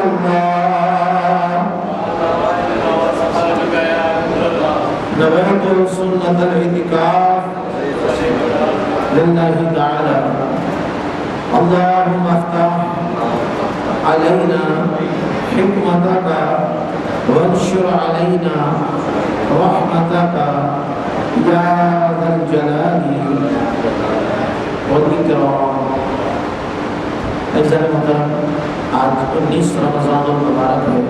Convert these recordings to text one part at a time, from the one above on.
الله نبهت سنة الاعتكاف لله تعالى اللهم افتح علينا حكمتك وانشر علينا رحمتك یا ذا الجلال والاکرام۔ عزیزان محترم، آج 19 رمضان المبارک ہے،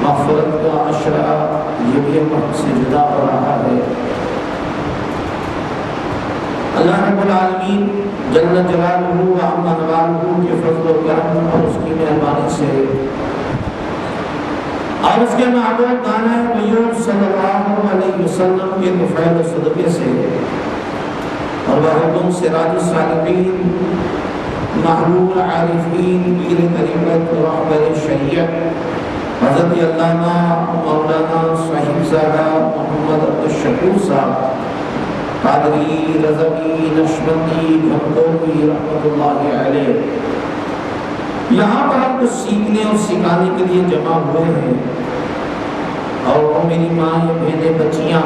مغفرت کا عشرہ یہ بھی وقت سے جدا ہو رہا ہے۔ اللہ رب العالمین جل جلالہ و عم نوالہ کے فضل و کرم اور اس کی مہربانی سے اور اس کے محبوب دانا قیوم صلی اللہ علیہ وسلم کے فضل و صدقے سے اور وہ حکم سراج الصالحین محبوب عارفین پیر طریقت رہبر شریعت حضرت علامہ مولانا صاحب زادہ محمد عبدالشکور صاحب قادری رضوی نقشبندی گھمکوی رحمۃ اللہ علیہ یہاں پر ہم کچھ سیکھنے اور سکھانے کے لیے جمع ہوئے ہیں، اور وہ میری ماں یا بہنیں بچیاں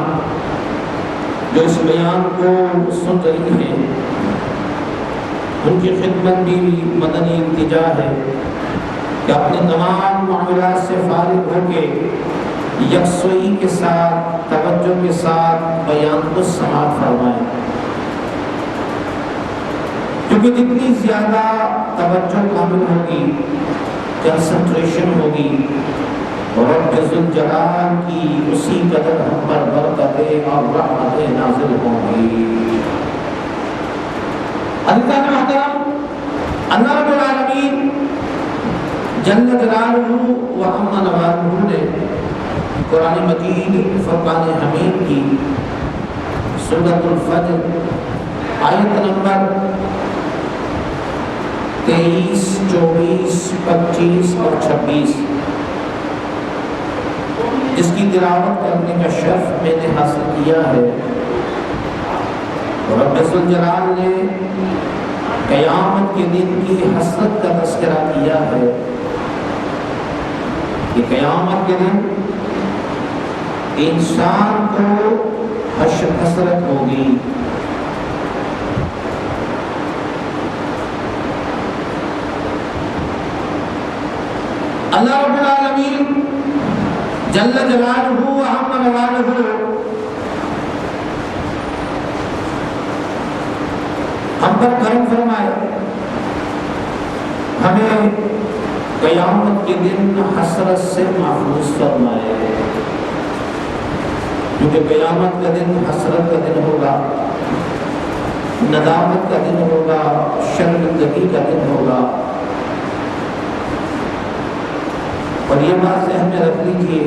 جو اس بیان کو سن رہی ہیں، ان کی خدمت بھی مدنی التجا ہے کہ اپنے تمام معاملات سے فارغ ہو کے یکسوئی کے ساتھ توجہ کے ساتھ بیان کو سماعت فرمائیں، کیونکہ جتنی زیادہ توجہ کامل ہوگی، کنسنٹریشن ہوگی، رب ذوالجلال کی اسی قدر ہم پر برکتیں اور رحمتیں نازل ہوں گی۔ عزیزان محترم، اللہ رب العالمین جل جلالہ و عم نوالہ نے قرآن مجید فرقان حمید کی سورۃ الفجر آیت نمبر 23، 24، 25 اور 26 جس کی تلاوت کرنے کا شرف میں نے حاصل کیا ہے۔ رب ذوالجلال نے قیامت کے دن کی حسرت کا تذکرہ کیا ہے کہ قیامت کے دن انسان کو حسرت ہوگی، اللہ رب العالمین جل جلالہ و عم نوالہ ہم پر کرم فرمائے، ہمیں قیامت کے دن حسرت سے محفوظ فرمائے، کیونکہ قیامت کا دن حسرت کا دن ہوگا، ندامت کا دن ہوگا، شرمندگی کا دن ہوگا۔ اور یہ بات ذہن میں رکھ لیجیے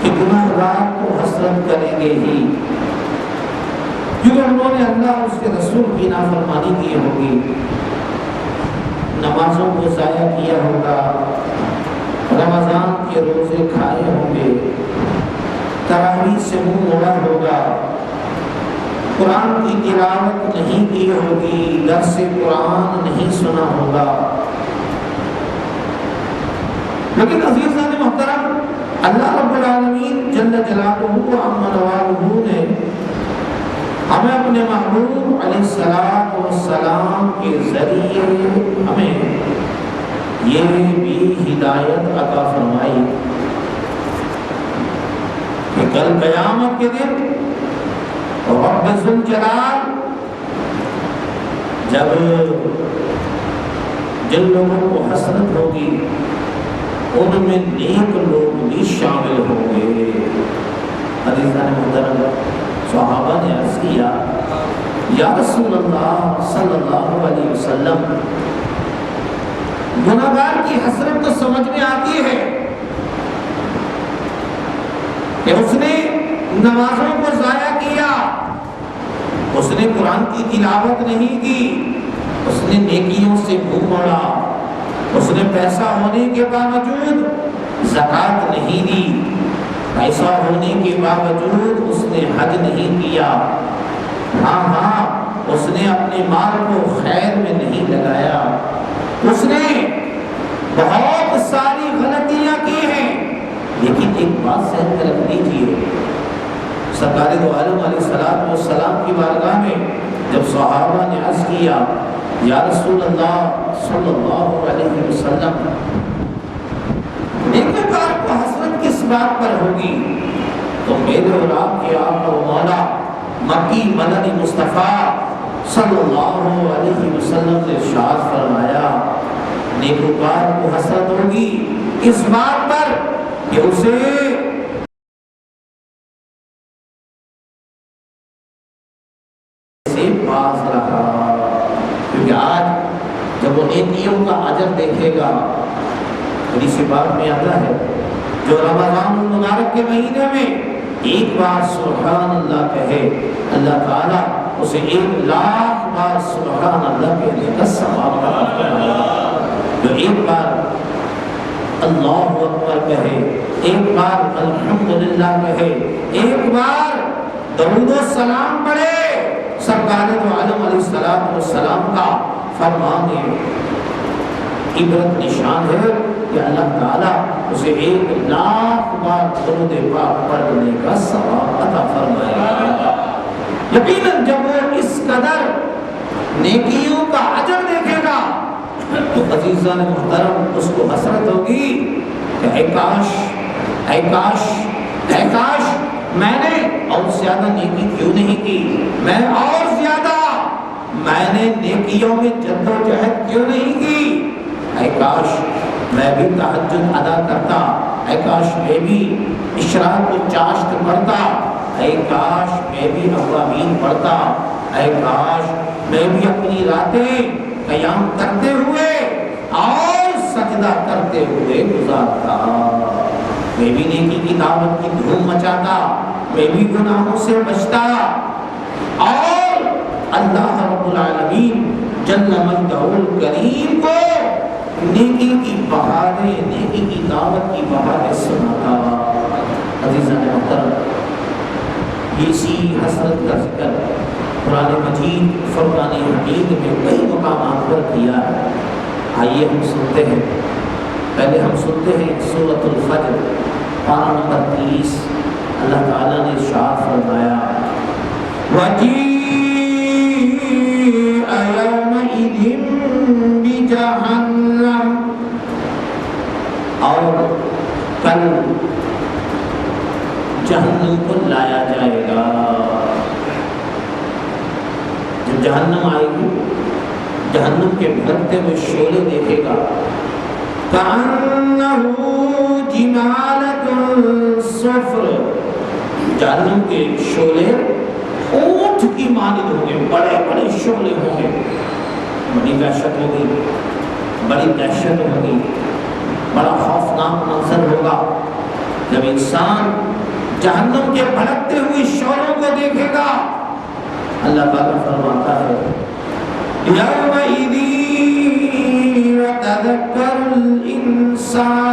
کہ گناہگار کو حسرت کریں گے ہی، کیونکہ انہوں نے اللہ اور اس کے رسول کی نافرمانی کی ہوگی، نمازوں کو ضائع کیا ہوگا، رمضان کے روزے کھائے ہوں گے، تراویح سے منہ موڑا ہوگا، قرآن کی تلاوت نہیں کی ہوگی، درس قرآن نہیں سنا ہوگا۔ لیکن عزیزان محترم، اللہ رب العالمین جل جلالہ و عم نوالہ نے ہمیں اپنے محبوب علیہ السلام کے ذریعے ہمیں یہ بھی ہدایت عطا فرمائی کہ کل قیامت کے دن رب ذوالجلال جب جن لوگوں کو حسرت ہوگی ان میں نیک لوگ بھی شامل ہوں گے۔ عزیزان محترم، صحابہ نے عرض کیا یا رسول اللہ صلی اللہ علیہ وسلم، گناہگار کی حسرت تو سمجھ میں آتی ہے کہ اس نے نمازوں کو ضائع کیا، اس نے قرآن کی تلاوت نہیں کی، اس نے نیکیوں سے منہ موڑا، اس نے پیسہ ہونے کے باوجود زکوٰۃ نہیں دی، پیسہ ہونے کے باوجود اس نے حج نہیں کیا، ہاں اس نے اپنے مال کو خیر میں نہیں لگایا، اس نے بہت ساری غلطیاں کی ہیں، لیکن ایک بات ذہن میں رکھ لیجیے، سرکار دو عالم علیہ السلام کی بارگاہ میں جب صحابہ نے عرض کیا یا رسول اللہ صلی اللہ علیہ وسلم نیکوکار کو حسرت کس بات پر ہوگی، تو میرے اور آپ کے آقا و مولا مکی مدنی مصطفیٰ صلی اللہ علیہ وسلم نے ارشاد فرمایا نیکوکار کو حسرت ہوگی اس بات پر کہ اسے سے پاس رہا، کیونکہ آج جب وہ نیکیوں کا اجر دیکھے گا، حدیث پاک میں آتا ہے جو رمضان المبارک کے مہینے میں ایک بار سبحان اللہ کہے، اللہ تعالیٰ اسے 1,00,000 بار سبحان اللہ کہنے کا ثواب عطا فرمائے گا۔ جو ایک بار اللہ اکبر کہے، ایک بار الحمدللہ کہے، ایک بار درود و سلام پڑھے، سرکار دو عالم علیہ السلام کا فرمان عبرت نشان ہے کہ اللہ تعالیٰ اسے 1,00,000 بار درود پاک پڑھنے کا ثواب عطا فرمائے گا۔ یقیناً جب وہ اس قدر نیکیوں کا اجر دیکھے گا تو عزیزان محترم اس کو حسرت ہوگی کہ اے کاش میں نے اور زیادہ نیکی کیوں نہیں کی، میں اور زیادہ میں نے نیکیوں میں جد و جہد کیوں نہیں کی، اے کاش میں بھی تہجد ادا کرتا، اے کاش میں بھی اشراق و چاشت پڑھتا، اے کاش میں بھی اوابین پڑھتا، اے کاش میں بھی اپنی راتیں قیام کرتے ہوئے اور سجدہ کرتے ہوئے گزارتا، میں بھی نیکی کی دعوت کی دھوم مچاتا، میں بھی گناہوں سے بچتا، اور اللہ رب العالمین جل مجدہ الکریم کو نیکی کی بہاریں، نیکی کی دعوت کی بہاریں سناتا۔ عزیزان محترم، اسی حسرت کا ذکر قرآن مجید فرقان حمید میں کئی مقامات پر کیا ہے۔ آئیے ہم سنتے ہیں، پہلے ہم سنتے ہیں سورۃ الفجر پارہ نمبر 30۔ اللہ تعالیٰ نے ارشاد فرمایا وَجِيءَ يَوْمَئِذٍ بِجَهَنَّمَ، اور کل جہنم کو لایا جائے گا۔ جب جہنم آئے گی، جہنم کے بھرتے ہوئے شعلے دیکھے گا، كَأَنَّهُ جِمَالَةٌ صُفْرٌ، جہنم کے شعلے اونٹ کی مانند ہوں گے، بڑے بڑے شعلے ہوں گے، بڑی دہشت ہوگی، بڑی دہشت ہوگی، بڑا خوفناک منظر ہوگا جب انسان جہنم کے بھڑکتے ہوئے شعلوں کو دیکھے گا۔ اللہ تعالیٰ فرماتا ہے یومئذ یتذکر الانسان،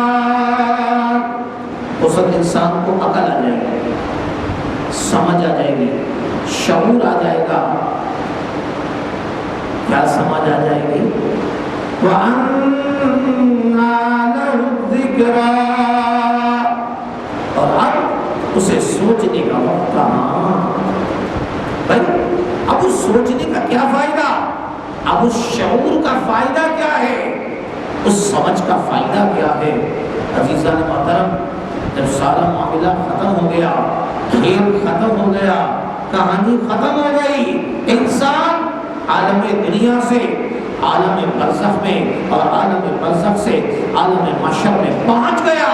اس وقت انسان کو عقل آ جائے گی، سمجھ آ جائے گی، شعور آ جائے گا۔ کیا سمجھ آ جائے گی؟ وَأَنَّى لَهُ الذِّكْرَىٰ، اور اب اسے سوچنے کا وقت کہاں؟ بھائی اب اس سوچنے کا کیا فائدہ؟ اب اس شعور کا فائدہ کیا ہے؟ اس سمجھ کا فائدہ کیا ہے؟ عزیزان محترم، جب سارا معاملہ ختم ہو گیا، کھیل ختم ہو گیا، کہانی ختم ہو گئی، انسان عالم دنیا سے عالم برزخ میں اور عالم برزخ سے عالم محشر میں پہنچ گیا،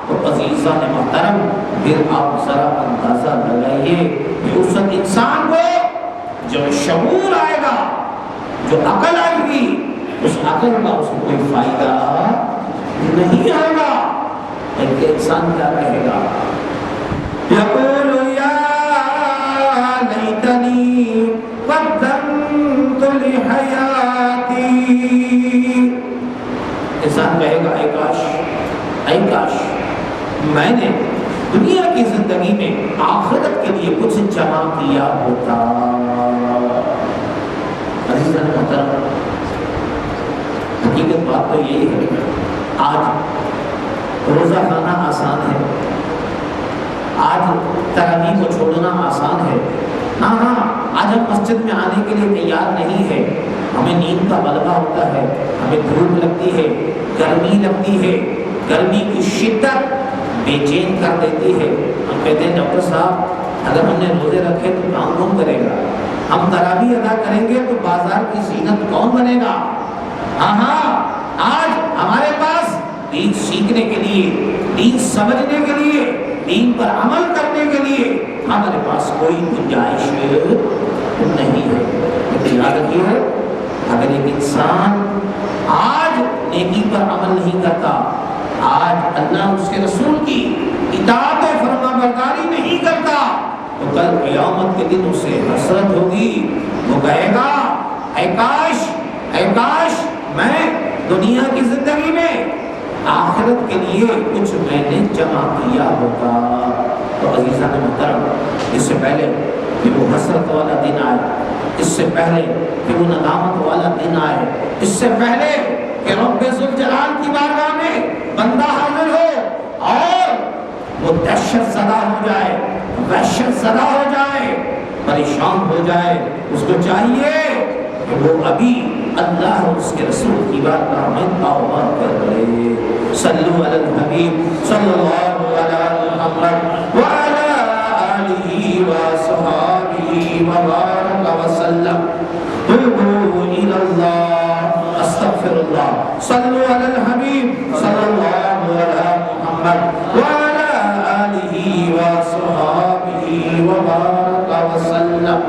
تو عزیزان محترم پھر آپ ذرا اندازہ لگائیے کہ اس وقت انسان کو جو شعور آئے گا، جو عقل آئے گی، اس عقل کا اس کو کوئی فائدہ نہیں ہوگا۔ کہ انسان کیا کہے گا؟ یقول یا لیتنی قدمت لحیاتی، انسان کہے گا اے کاش میں نے دنیا کی زندگی میں آخرت کے لیے کچھ جمع کیا ہوتا۔ عزیزان محترم، حقیقت بات تو یہی ہے، آج روزہ کھانا آسان ہے، آج تراویح کو چھوڑنا آسان ہے، ہاں آج ہم مسجد میں آنے کے لیے تیار نہیں ہے، ہمیں نیند کا غلبہ ہوتا ہے، ہمیں دھوپ لگتی ہے، گرمی لگتی ہے، گرمی کی شدت بے چین کر دیتی ہے۔ ہم کہتے ہیں ڈاکٹر صاحب اگر ہم نے روزے رکھے تو کام کون کرے گا، ہم تراویح ادا کریں گے تو بازار کی زینت کون بنے گا؟ ہاں آج ہمارے پاس دین سیکھنے کے لیے، دین سمجھنے کے لیے، دین پر عمل کرنے کے لیے ہمارے پاس کوئی گنجائش نہیں ہے۔ لیکن یاد رکھیے، اگر ایک انسان آج نیکی پر عمل نہیں کرتا، آج اللہ اس کے رسول کی اطاعت و فرما برداری نہیں کرتا، تو کل قیامت کے دن اسے حسرت ہوگی، وہ کہے گا اے کاش میں دنیا کی زندگی میں آخرت کے لیے کچھ میں نے جمع کیا ہوتا۔ تو عزیزان محترم، اس سے پہلے کہ وہ حسرت والا دن آئے، اس سے پہلے کہ وہ ندامت والا دن آئے، اس سے پہلے کہ رب ذوالجلال کی بارگاہ میں بندہ حاضر ہو اور وہ دہشت زدہ ہو جائے، وحشت زدہ ہو جائے، پریشان ہو جائے، اس کو چاہیے کہ وہ ابھی اللہ اور اس کے رسول کی بارگاہ میں توبہ کر لے۔ صلو علی الحبیب صلی اللہ علی محمد وعلی آلہ وصحبہ وبارک وسلم۔ توبوا الی اللہ، استغفر اللہ۔ صلو علی الحبیب صلی اللہ علی محمد وعلی آلہ وصحبہ وبارک وسلم۔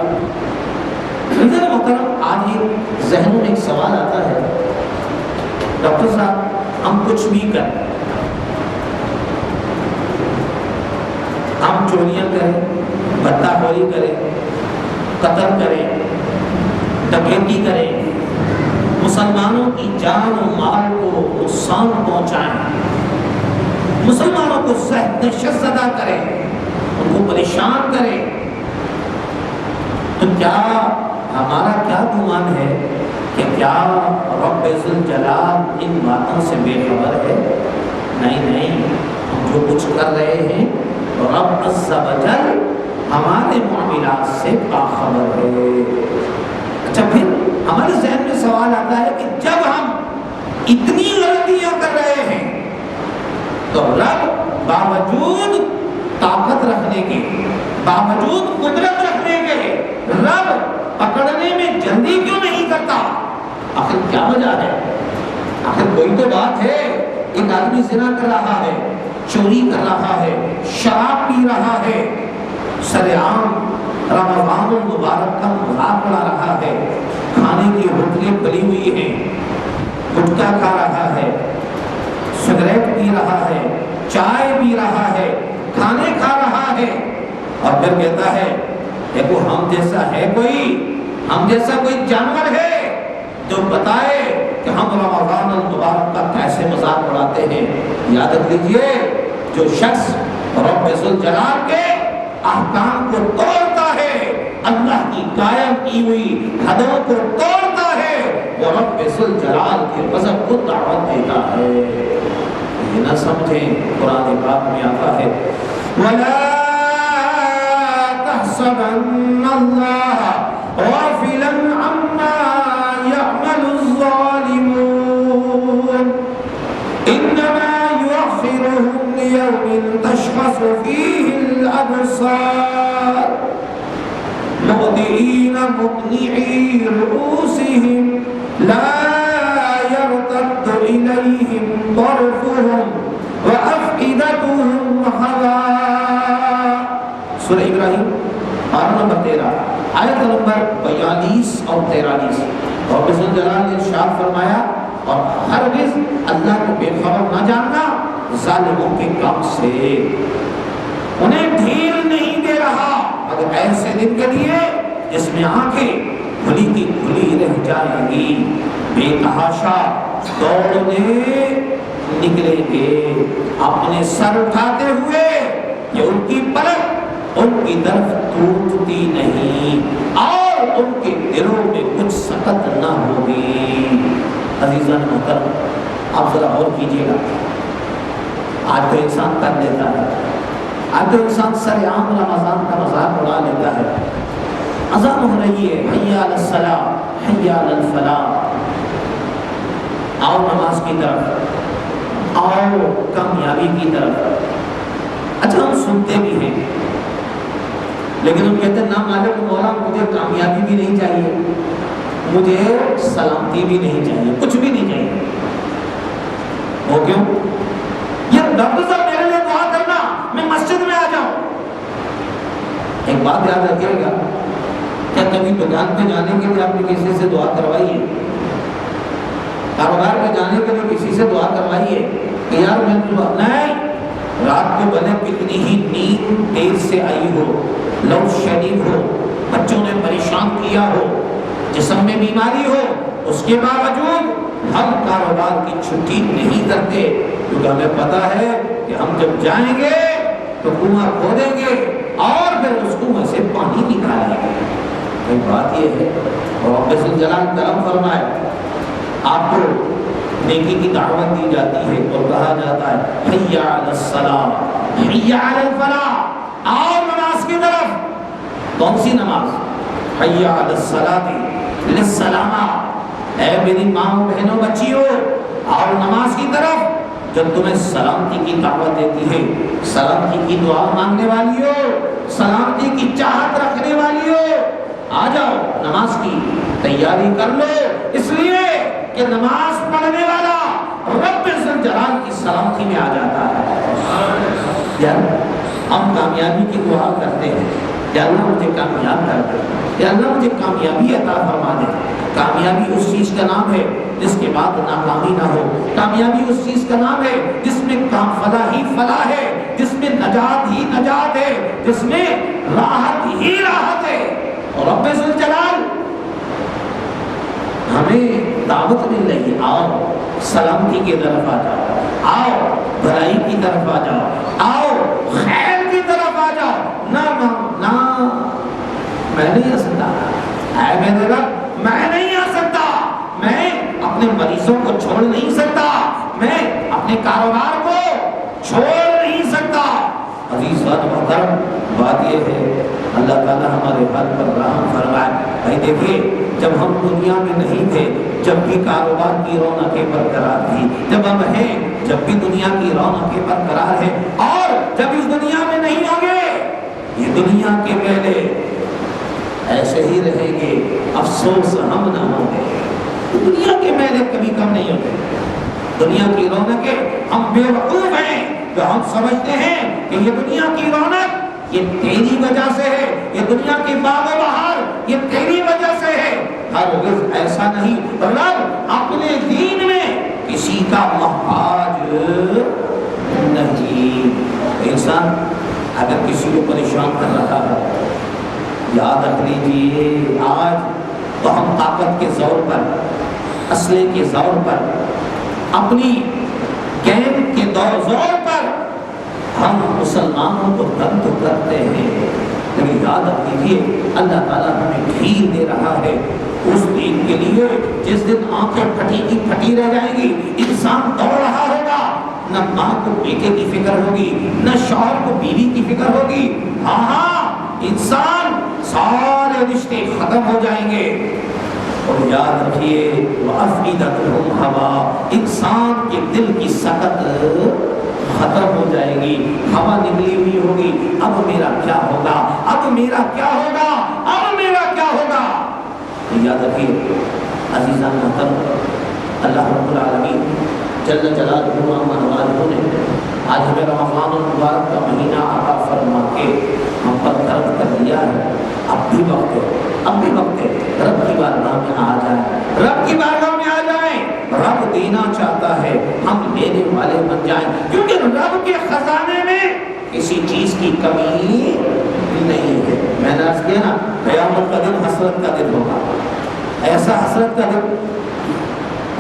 محترم، آج ہی ذہنوں میں ایک سوال آتا ہے، ڈاکٹر صاحب ہم کچھ بھی کریں، ہم چوریاں کریں، بھتہ خوری کریں، قتل کریں، ڈکیتی کریں، مسلمانوں کی جان و مال کو نقصان پہنچائیں، مسلمانوں کو دہشت زدہ کریں، ان کو پریشان کریں، تو کیا ہمارا کیا گمان ہے کہ کیا رب ذوالجلال ان باتوں سے بے خبر ہے؟ نہیں، ہم جو کچھ کر رہے ہیں رب عز و جل ہمارے معاملات سے باخبر ہے۔ اچھا، پھر ہمارے ذہن میں سوال آتا ہے کہ جب ہم اتنی غلطیاں کر رہے ہیں تو رب باوجود طاقت رکھنے کے، باوجود قدرت رکھنے کے، رب پکڑنے میں جلدی کیوں نہیں کرتا؟ آخر کیا وجہ ہے؟ آخر کوئی تو بات ہے۔ ایک آدمی زنا کر رہا ہے، چوری کر رہا ہے، شراب پی رہا ہے، سر عام رمضان المبارک کا مذاق اڑا رہا ہے، کھانے کی ہوٹلیں بلی ہوئی ہیں، گٹکا کھا رہا ہے، سگریٹ پی رہا ہے، چائے پی رہا ہے، کھانے کھا رہا ہے، اور پھر کہتا ہے دیکھو ہم جیسا کوئی جانور ہے جو بتائے کہ ہم رمضان المبارک کا کیسے مذاق اڑاتے ہیں۔ یاد رکھ لیجیے، جو شخص رب ذوالجلال کے احکام کو توڑتا ہے، اللہ کی قائم کی ہوئی حدوں کو توڑتا ہے، وہ رب ذوالجلال کے غضب کو دعوت دیتا ہے۔ یہ نہ سمجھیں، قرآن پاک میں آتا ہے وَلَا تَحْسَبَنَّ اللَّهَ غَافِلًا عَمَّا يَعْمَلُ الظَّالِمُونَ إِنَّمَا يُؤَخِّرُهُمْ لِيَوْمٍ تَشْخَصُ فِيهِ الْأَبْصَارُ مُهْطِعِينَ مُقْنِعِي رُءُوسِهِمْ لَا يَرْتَدُّ إِلَيْهِمْ طَرْفُهُمْ وَأَفْئِدَتُهُمْ هَوَاءٌ۔ سورہ ابراہیم پارہ نمبر 13 آیت نمبر 42 اور 43۔ رب ذوالجلال نے ارشاد فرمایا، اور ہرگز اللہ کو بے خبر نہ جاننا ظالموں کے کام سے، انہیں ڈھیل نہیں دے رہا مگر ایسے دن کے لیے جس میں آنکھیں کھلی کی کھلی رہ جائیں گی، بے تحاشا دوڑنے نکلیں گے اپنے سر اٹھاتے ہوئے کہ ان کی پلک ان کی طرف ٹوٹتی نہیں اور ان کے دلوں میں کچھ سکت نہ ہوگی۔ عزیزان محترم آپ ذرا غور کیجیے گا، آج تو انسان کر لیتا ہے، آج تو انسان سر عام رمضان کا مذاق اڑا لیتا ہے۔ اذان ہو رہی ہے، حی علی الصلاۃ حی علی الفلاح، آؤ نماز کی طرف، آؤ کامیابی کی طرف۔ اچھا ہم سنتے بھی ہیں لیکن ہم کہتے ہیں نہ مالک مولا مجھے کامیابی بھی نہیں چاہیے، مجھے سلامتی بھی نہیں چاہیے، کچھ بھی نہیں چاہیے۔ وہ کیوں؟ یہ رب سے میرے لیے دعا کرنا، میں مسجد میں آ جاؤں۔ ایک بات یاد رکھیے گا، کیا کبھی دکان پہ جانے کے لیے آپ نے کسی سے دعا کروائی ہے؟ کاروبار پہ جانے کے لیے کسی سے دعا کروائی ہے کہ یار میں دعا نہیں، رات کو بھلے کتنی ہی نیند دیر سے آئی ہو، لوڈ شیڈنگ ہو، بچوں نے پریشان کیا ہو، جسم میں بیماری ہو، اس کے باوجود ہم کاروبار کی چھٹی نہیں کرتے، کیونکہ ہمیں پتا ہے کہ ہم جب جائیں گے تو کنواں کھودیں گے اور پھر اس کنویں سے پانی نکالیں گے۔ ایک بات یہ ہے، اور رب ذوالجلال کرم فرمائے، آپ کو نیکی کی دعوت دی جاتی ہے اور کہا جاتا ہے حی علی الصلاۃ حی علی الفلاح، آؤ نماز کی طرف۔ کون سی نماز؟ حی علی الصلاۃ للسلامہ، اے میری ماں بہنوں بچیوں آؤ نماز کی طرف، جب تمہیں سلامتی کی دعوت دیتی ہے، سلامتی کی دعا مانگنے والی ہو، سلامتی کی چاہت رکھنے والی ہو، آ جاؤ نماز کی تیاری کر لو، اس لیے کہ نماز پڑھنے والا رب ذوالجلال کی سلامتی میں آ جاتا ہے۔ یار ہم کامیابی کی دعا کرتے ہیں، یا اللہ مجھے کامیاب کر دے، یا اللہ مجھے کامیابی عطا فرما دے۔ کامیابی اس چیز کا نام ہے جس کے بعد ناکامی نہ ہو، کامیابی اس چیز کا نام ہے جس میں فلاح ہی فلاح ہے، جس میں نجات ہی نجات ہے، جس میں راحت ہی راحت ہے۔ اور رب ذوالجلال ہمیں دعوت مل رہی ہے، آؤ سلامتی کی طرف آ جاؤ، آؤ بھلائی کی طرف آ جاؤ، آؤ خیر کی طرف آ جاؤ۔ نہ میں نہیں آ سکتا، اے میرے رب میں نہیں آ سکتا، میں اپنے مریضوں کو چھوڑ نہیں سکتا، میں اپنے کاروبار کو چھوڑ نہیں سکتا۔ عزیز محترم بات یہ ہے، اللہ تعالیٰ ہمارے حال پر رحم فرمائے۔ بھائی دیکھیے، جب ہم دنیا میں نہیں تھے، جب بھی کاروبار کی رونقیں برقرار تھی، جب ہم ہیں جب بھی دنیا کی رونقیں برقرار ہیں، اور جب اس دنیا میں نہیں ہوں گے، یہ دنیا کے میلے ایسے ہی رہیں گے، افسوس ہم نہ ہوں گے۔ دنیا کے میلے کبھی کم نہیں ہوتے، دنیا کی رونقیں، ہم بے وقوف ہیں تو ہم سمجھتے ہیں کہ یہ دنیا کی رونق یہ تیری وجہ سے ہے، یہ دنیا کی باغ و بہار یہ تیری وجہ سے ہے۔ ہرگز ایسا نہیں، رب اپنے دین میں کسی کا محتاج نہیں۔ انسان اگر کسی کو پریشان کر رہا ہے، یاد رکھ لیجیے آج تو ہم طاقت کے زور پر، اسلحے کے زور پر، اپنی گیم کے زور پر ہم مسلمانوں کو تنگ تو کرتے ہیں، لیکن یاد رکھ لیجیے اللہ تعالیٰ ہمیں ڈھیل دے رہا ہے اس دن کے لیے جس دن آنکھیں پھٹی کی پھٹی رہ جائیں گی، انسان دوڑ رہا ہوگا، نہ ماں کو بیٹے کی فکر ہوگی، نہ شوہر کو بیوی کی فکر ہوگی، ہاں انسان سارے رشتے ختم ہو جائیں گے۔ اور یاد رکھیے وَأَفْئِدَتُهُمْ هَوَىٰ، انسان کے دل کی سکت ختم ہو جائے گی، ہوا نکلی ہوئی ہوگی، اب میرا کیا ہوگا، اب میرا کیا ہوگا، اب میرا کیا ہوگا۔ یاد رکھیے عزیزان محترم، اللہ رب العالمین جل جلالہ و عظمتہ نے آج ہمیں رمضان المبارک کا مہینہ عطا فرما کے ہم پر کرم کر دیا ہے۔ اب بھی وقت ہے، اب بھی وقت ہے، رب کی بارگاہ میں آ جائیں، رب کی بارگاہ میں آ جائیں۔ رب دینا چاہتا ہے، ہم دینے والے بن جائیں، کیونکہ رب کے خزانے میں کسی چیز کی کمی نہیں ہے۔ میں نے عرض کیا نا، قیامت کا دن حسرت کا دن ہوگا، ایسا حسرت کا دن،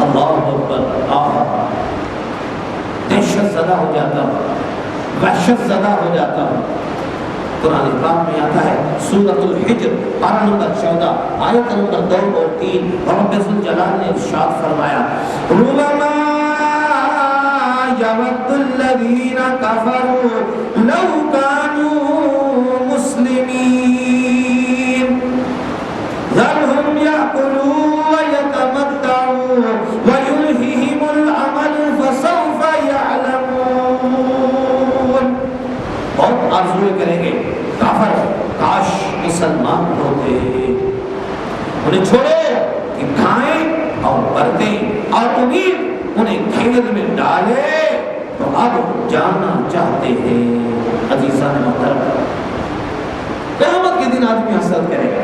اللہ اکبر، دہشت زدہ ہو جاتا ہوں، وحشت زدہ ہو جاتا ہوں۔ قرآن پاک میں آتا ہے سورۃ الحجر پارہ نمبر 14 آیت نمبر 2 اور 3، رب ذوالجلال نے ارشاد فرمایا ربما یود الذین کفروا لو کانوا مسلمین ذرهم یأکلوا ویتمتعوا ویلہہم العمل فسوف یعلمون۔ بہت آرزویں کریں گے کافر کاش مسلمان ہوتے، انہیں چھوڑو کہ کھائیں اور برتیں اور امید انہیں کھیل میں ڈالے تو اب جانا چاہتے ہیں۔ عزیزان محترم، قیامت کے دن آدمی حسرت کرے گا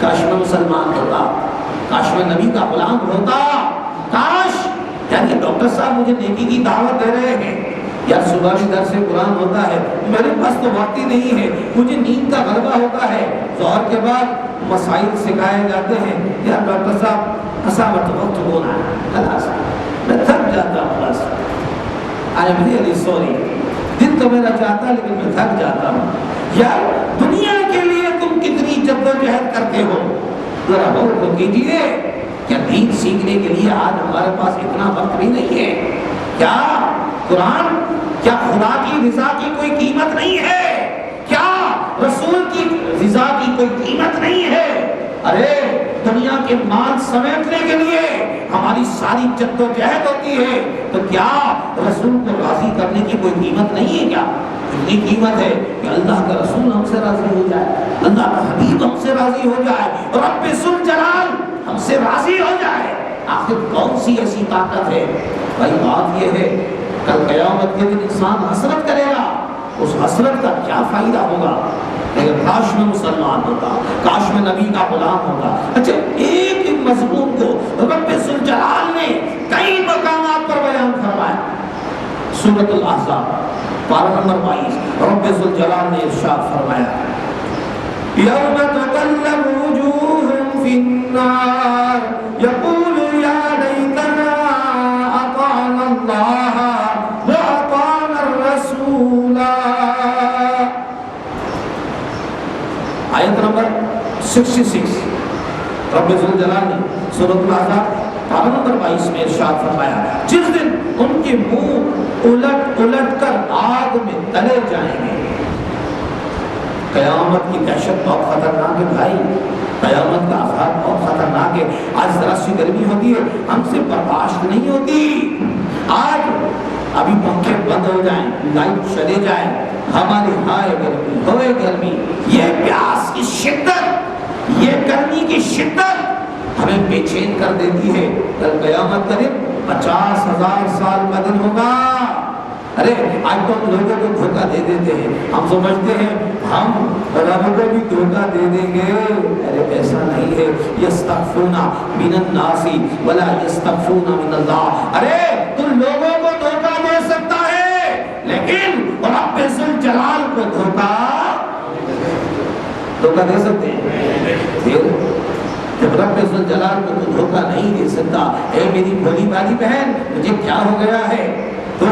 کاش میں مسلمان ہوتا، کاش میں نبی کا غلام ہوتا، کاش یعنی ڈاکٹر صاحب مجھے نیکی کی دعوت دے رہے ہیں، یار صبح بھی درس قرآن ہوتا ہے، میرے پاس تو وقت ہی نہیں ہے، مجھے نیند کا غلبہ ہوتا ہے، ظہر کے بعد مسائل سکھائے جاتے ہیں، یار ڈاکٹر صاحب اسامت وقت ہونا ہے، خلاص میں تھک جاتا ہوں، بس آئی ایم ریئلی سوری، دل تو میرا چاہتا ہے لیکن میں تھک جاتا ہوں۔ یار دنیا کے لیے تم کتنی جدوجہد کرتے ہو، ذرا غور تو کیجیے، کیا دین سیکھنے کے لیے آج ہمارے پاس اتنا وقت بھی نہیں ہے؟ کیا قرآن، کیا خدا کی رضا کی کوئی قیمت نہیں ہے؟ کیا رسول کی رضا کی کوئی قیمت نہیں ہے؟ ارے دنیا کے مال سمیٹنے کے لیے ہماری ساری جدوجہد ہوتی ہے، تو کیا رسول کو راضی کرنے کی کوئی قیمت نہیں ہے؟ کیا اتنی قیمت ہے کہ اللہ کا رسول ہم سے راضی ہو جائے، اللہ کا حبیب ہم سے راضی ہو جائے، رب ذوالجلال ہم سے راضی ہو جائے؟ آخر کون سی ایسی طاقت ہے؟ بھائی بات یہ ہے کل قیامت کے دن انسان حسرت کرے گا، اس حسرت کا کیا فائدہ ہوگا؟ لیکن کاش میں مسلمان ہوتا، کاش میں نبی کا غلام ہوتا۔ اچھا ایک مضمون کو رب ذوالجلال نے کئی مقامات پر بیان فرمایا۔ سورۃ الاحزاب پارہ نمبر 22 رب ذوالجلال نے ارشاد فرمایا یوم تقلب وجوہہم فی النار یقول یا لیتنا اطعنا اللہ واطعنا الرسول۔ آیت نمبر 66 رب ذوالجلال نے سورۃ الاحزاب پارہ نمبر 22 میں ارشاد فرمایا جس دن ان کے منہ الٹ الٹ کر آگ میں تلے جائیں گے۔ قیامت کی دہشت بہت خطرناک ہے بھائی، قیامت کا عذاب بہت خطرناک ہے۔ آج ذرا سی گرمی ہوتی ہے ہم سے برداشت نہیں ہوتی، آج ابھی پنکھے بند ہو جائیں، لائٹ چلے جائیں، ہماری ہائے گرمی ہوئے گرمی، یہ پیاس کی شدت، یہ گرمی کی شدت ہمیں بے چین کر دیتی ہے۔ کل قیامت کا دن 50,000 سال کا دن ہوگا۔ ارے آج تو ہم لوگوں کو دھوکہ دے دیتے ہیں، ہم سمجھتے ہیں ہم رب کو بھی دھوکہ دے دیں گے، ارے ایسا نہیں ہے۔ یستخفون من الناس ولا یستخفون من اللہ، ارے تم لوگوں کو دھوکہ دے سکتا ہے لیکن رب ذوالجلال کو دھوکہ دے سکتے ہیں؟ پھر جب رب ذوالجلال کو تو دھوکہ نہیں دے سکتا، اے میری بھولی بھالی بہن مجھے کیا ہو گیا ہے؟ تو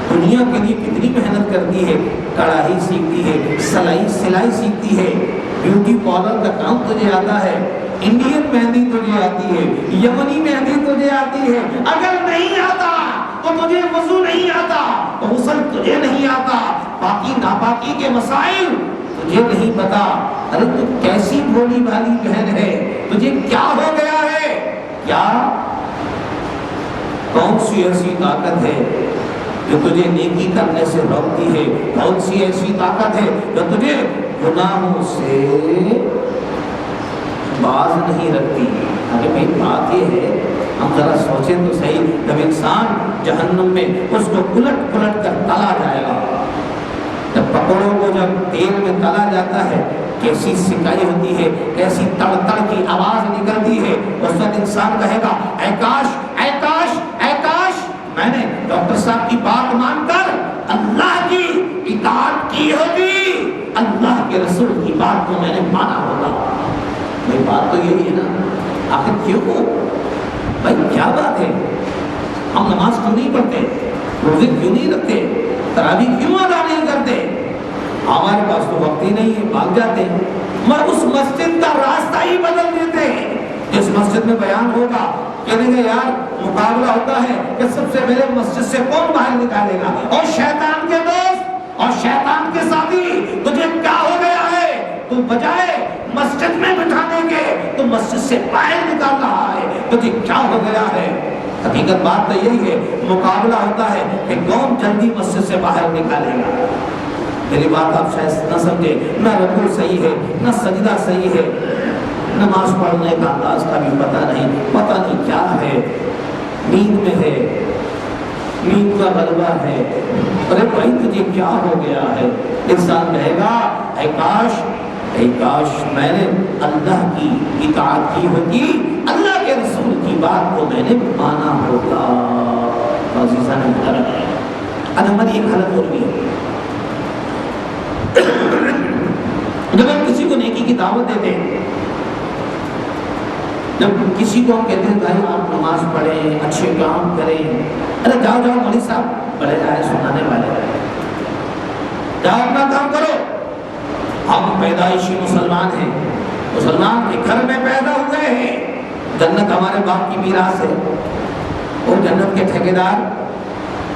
دنیا کے لیے کتنی محنت کرتی ہے، کڑھائی سیکھتی ہے، سلائی سیکھتی ہے، بیوٹی پارلر کا کام تجھے آتا ہے، انڈین مہندی تجھے آتی ہے، یمنی مہندی تجھے آتی ہے، اگر نہیں آتا تو تجھے وضو نہیں آتا، غسل تجھے نہیں آتا، باقی ناپاکی کے مسائل تجھے نہیں پتا، ارے تو کیسی بھولی بھالی بہن ہے، تجھے کیا ہو گیا ہے؟ کیا کون سی ایسی طاقت ہے جو تجھے نیکی کرنے سے روکتی ہے؟ کون سی ایسی طاقت ہے جو تجھے گناہوں سے باز نہیں رکھتی؟ ارے بھائی بات یہ ہے، ہم ذرا سوچیں تو صحیح، جب انسان جہنم میں اس کو الٹ پلٹ کر تلا جائے گا، جب پکوڑوں کو جب تیل میں تلا جاتا ہے کیسی سکائی ہوتی ہے، کیسی تڑ تڑ کی آواز نکلتی ہے، اس وقت انسان کہے گا اے کاش اے کاش اے کاش میں نے ڈاکٹر صاحب کی بات مان کر اللہ کی اطاعت کی ہوتی، اللہ کے رسول کی بات کو میں نے مانا ہوگا۔ بھائی بات تو یہی ہے نا، آخر کیوں بھائی کیا بات ہے؟ ہم نماز کیوں نہیں پڑھتے، روزے کیوں نہیں رکھتے، تراویح کیوں ادا نہیں کرتے؟ ہمارے پاس تو وقت ہی نہیں ہے، بھاگ جاتے ہیں، مگر اس مسجد کا راستہ ہی بدل دیتے ہیں۔ جس مسجد میں بیان ہوگا کہنے گے یار مقابلہ ہوتا ہے کہ سب سے پہلے مسجد سے کون باہر نکالے گا، اور شیطان کے دوست اور شیطان کے ساتھی تجھے کیا ہو گیا ہے، تو بجائے مسجد میں بٹھانے کے تو مسجد سے باہر نکال رہا ہے، تجھے کیا ہو گیا ہے۔ حقیقت بات تو یہی ہے، مقابلہ ہوتا ہے کہ کون جلدی مسجد سے باہر نکالے گا۔ میری بات آپ شاید نہ سمجھے، نہ رکوع صحیح ہے، نہ سجدہ صحیح ہے، نماز پڑھنے کا انداز کا بھی پتہ نہیں کیا ہے، نیند میں ہے، نیند کا غلبہ ہے، ارے بھائی تجھے کیا ہو گیا ہے۔ انسان کہے گا اے کاش میں نے اللہ کی اطاعت کی ہوتی، اللہ کے رسول کی بات کو میں نے مانا ہوتا۔ عزیزان محترم، اب ہماری ایک حالت اور بھی ہے، جب ہم کسی کو نیکی کی دعوت دیتے ہیں، جب کسی کو ہم کہتے ہیں بھائی آپ نماز پڑھیں، اچھے کام کریں، ارے جاؤ مولوی صاحب بڑے آئے سنانے والے، جاؤ اپنا کام کرو۔ ہم پیدائشی مسلمان ہیں، مسلمان کے گھر میں پیدا ہوئے ہیں، جنت ہمارے باپ کی میراث ہے، وہ جنت کے ٹھیکیدار،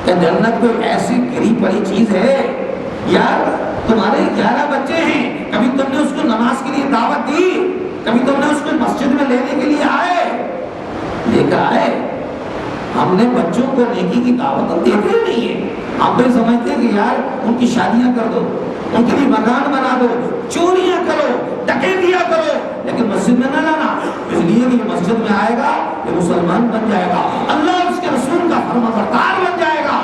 کہ جنت کوئی ایسی گری پڑی چیز ہے؟ یار تمہارے 11 بچے ہیں، کبھی تم نے اس کو نماز کے لیے دعوت دی؟ کبھی تم نے اس کو مسجد میں لینے کے لیے لے کر آئے؟ ہم نے بچوں کو نیکی کی دعوت دیتے ہی نہیں ہے، ہم تو سمجھتے ہیں کہ یار ان کی شادیاں کر دو، ان کے لیے مکان بنا دو، چوریاں کرو، ڈکیتیاں کرو، لیکن مسجد میں نہ لانا، اس لیے کہ یہ مسجد میں آئے گا یہ مسلمان بن جائے گا، اللہ اس کے رسول کا فرمانبردار بن جائے گا۔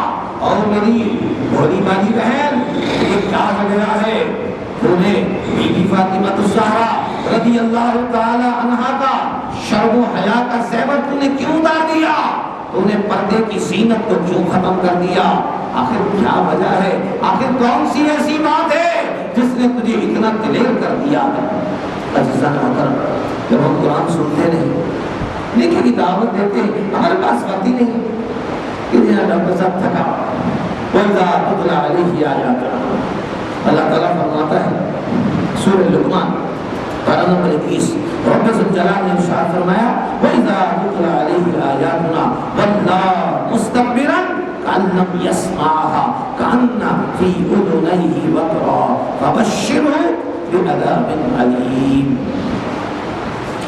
اور میری بھولی بھالی بہن، یہ کیا ہو گیا ہے؟ تو نے بی بی فاطمہ الزہرا رضی اللہ تعالی عنہا کا شرم و حیا کا زیور تو نے کیوں اتار دیا؟ تو نے پردے کی زینت کو کیوں ختم کر دیا؟ آخر کیا وجہ ہے؟ آخر کون سی ایسی بات ہے جس نے تجھے اتنا دلیر کر دیا ہے؟ عزیزان محترم، جب ہم قرآن سنتے نہیں، نیکی کی دعوت دیتے ہیں، ہمارے پاس وقت ہی نہیں کہ ڈاکٹر صاحب تھکا، وَإِذَا تُتْلَىٰ عَلَيْهِ آيَاتُنَا، اللہ تعالیٰ فرماتا ہے سورہ لقمان پارہ نمبر 21، رب ذوالجلال نے ارشاد فرمایا وَإِذَا تُتْلَىٰ عَلَيْهِ آيَاتُنَا وَلَّىٰ مُسْتَكْبِرًا كَأَن لَّمْ يَسْمَعْهَا كَأَنَّ فِي أُذُنَيْهِ وَقْرًا فَبَشِّرْهُ بِعَذَابٍ أَلِيمٍ۔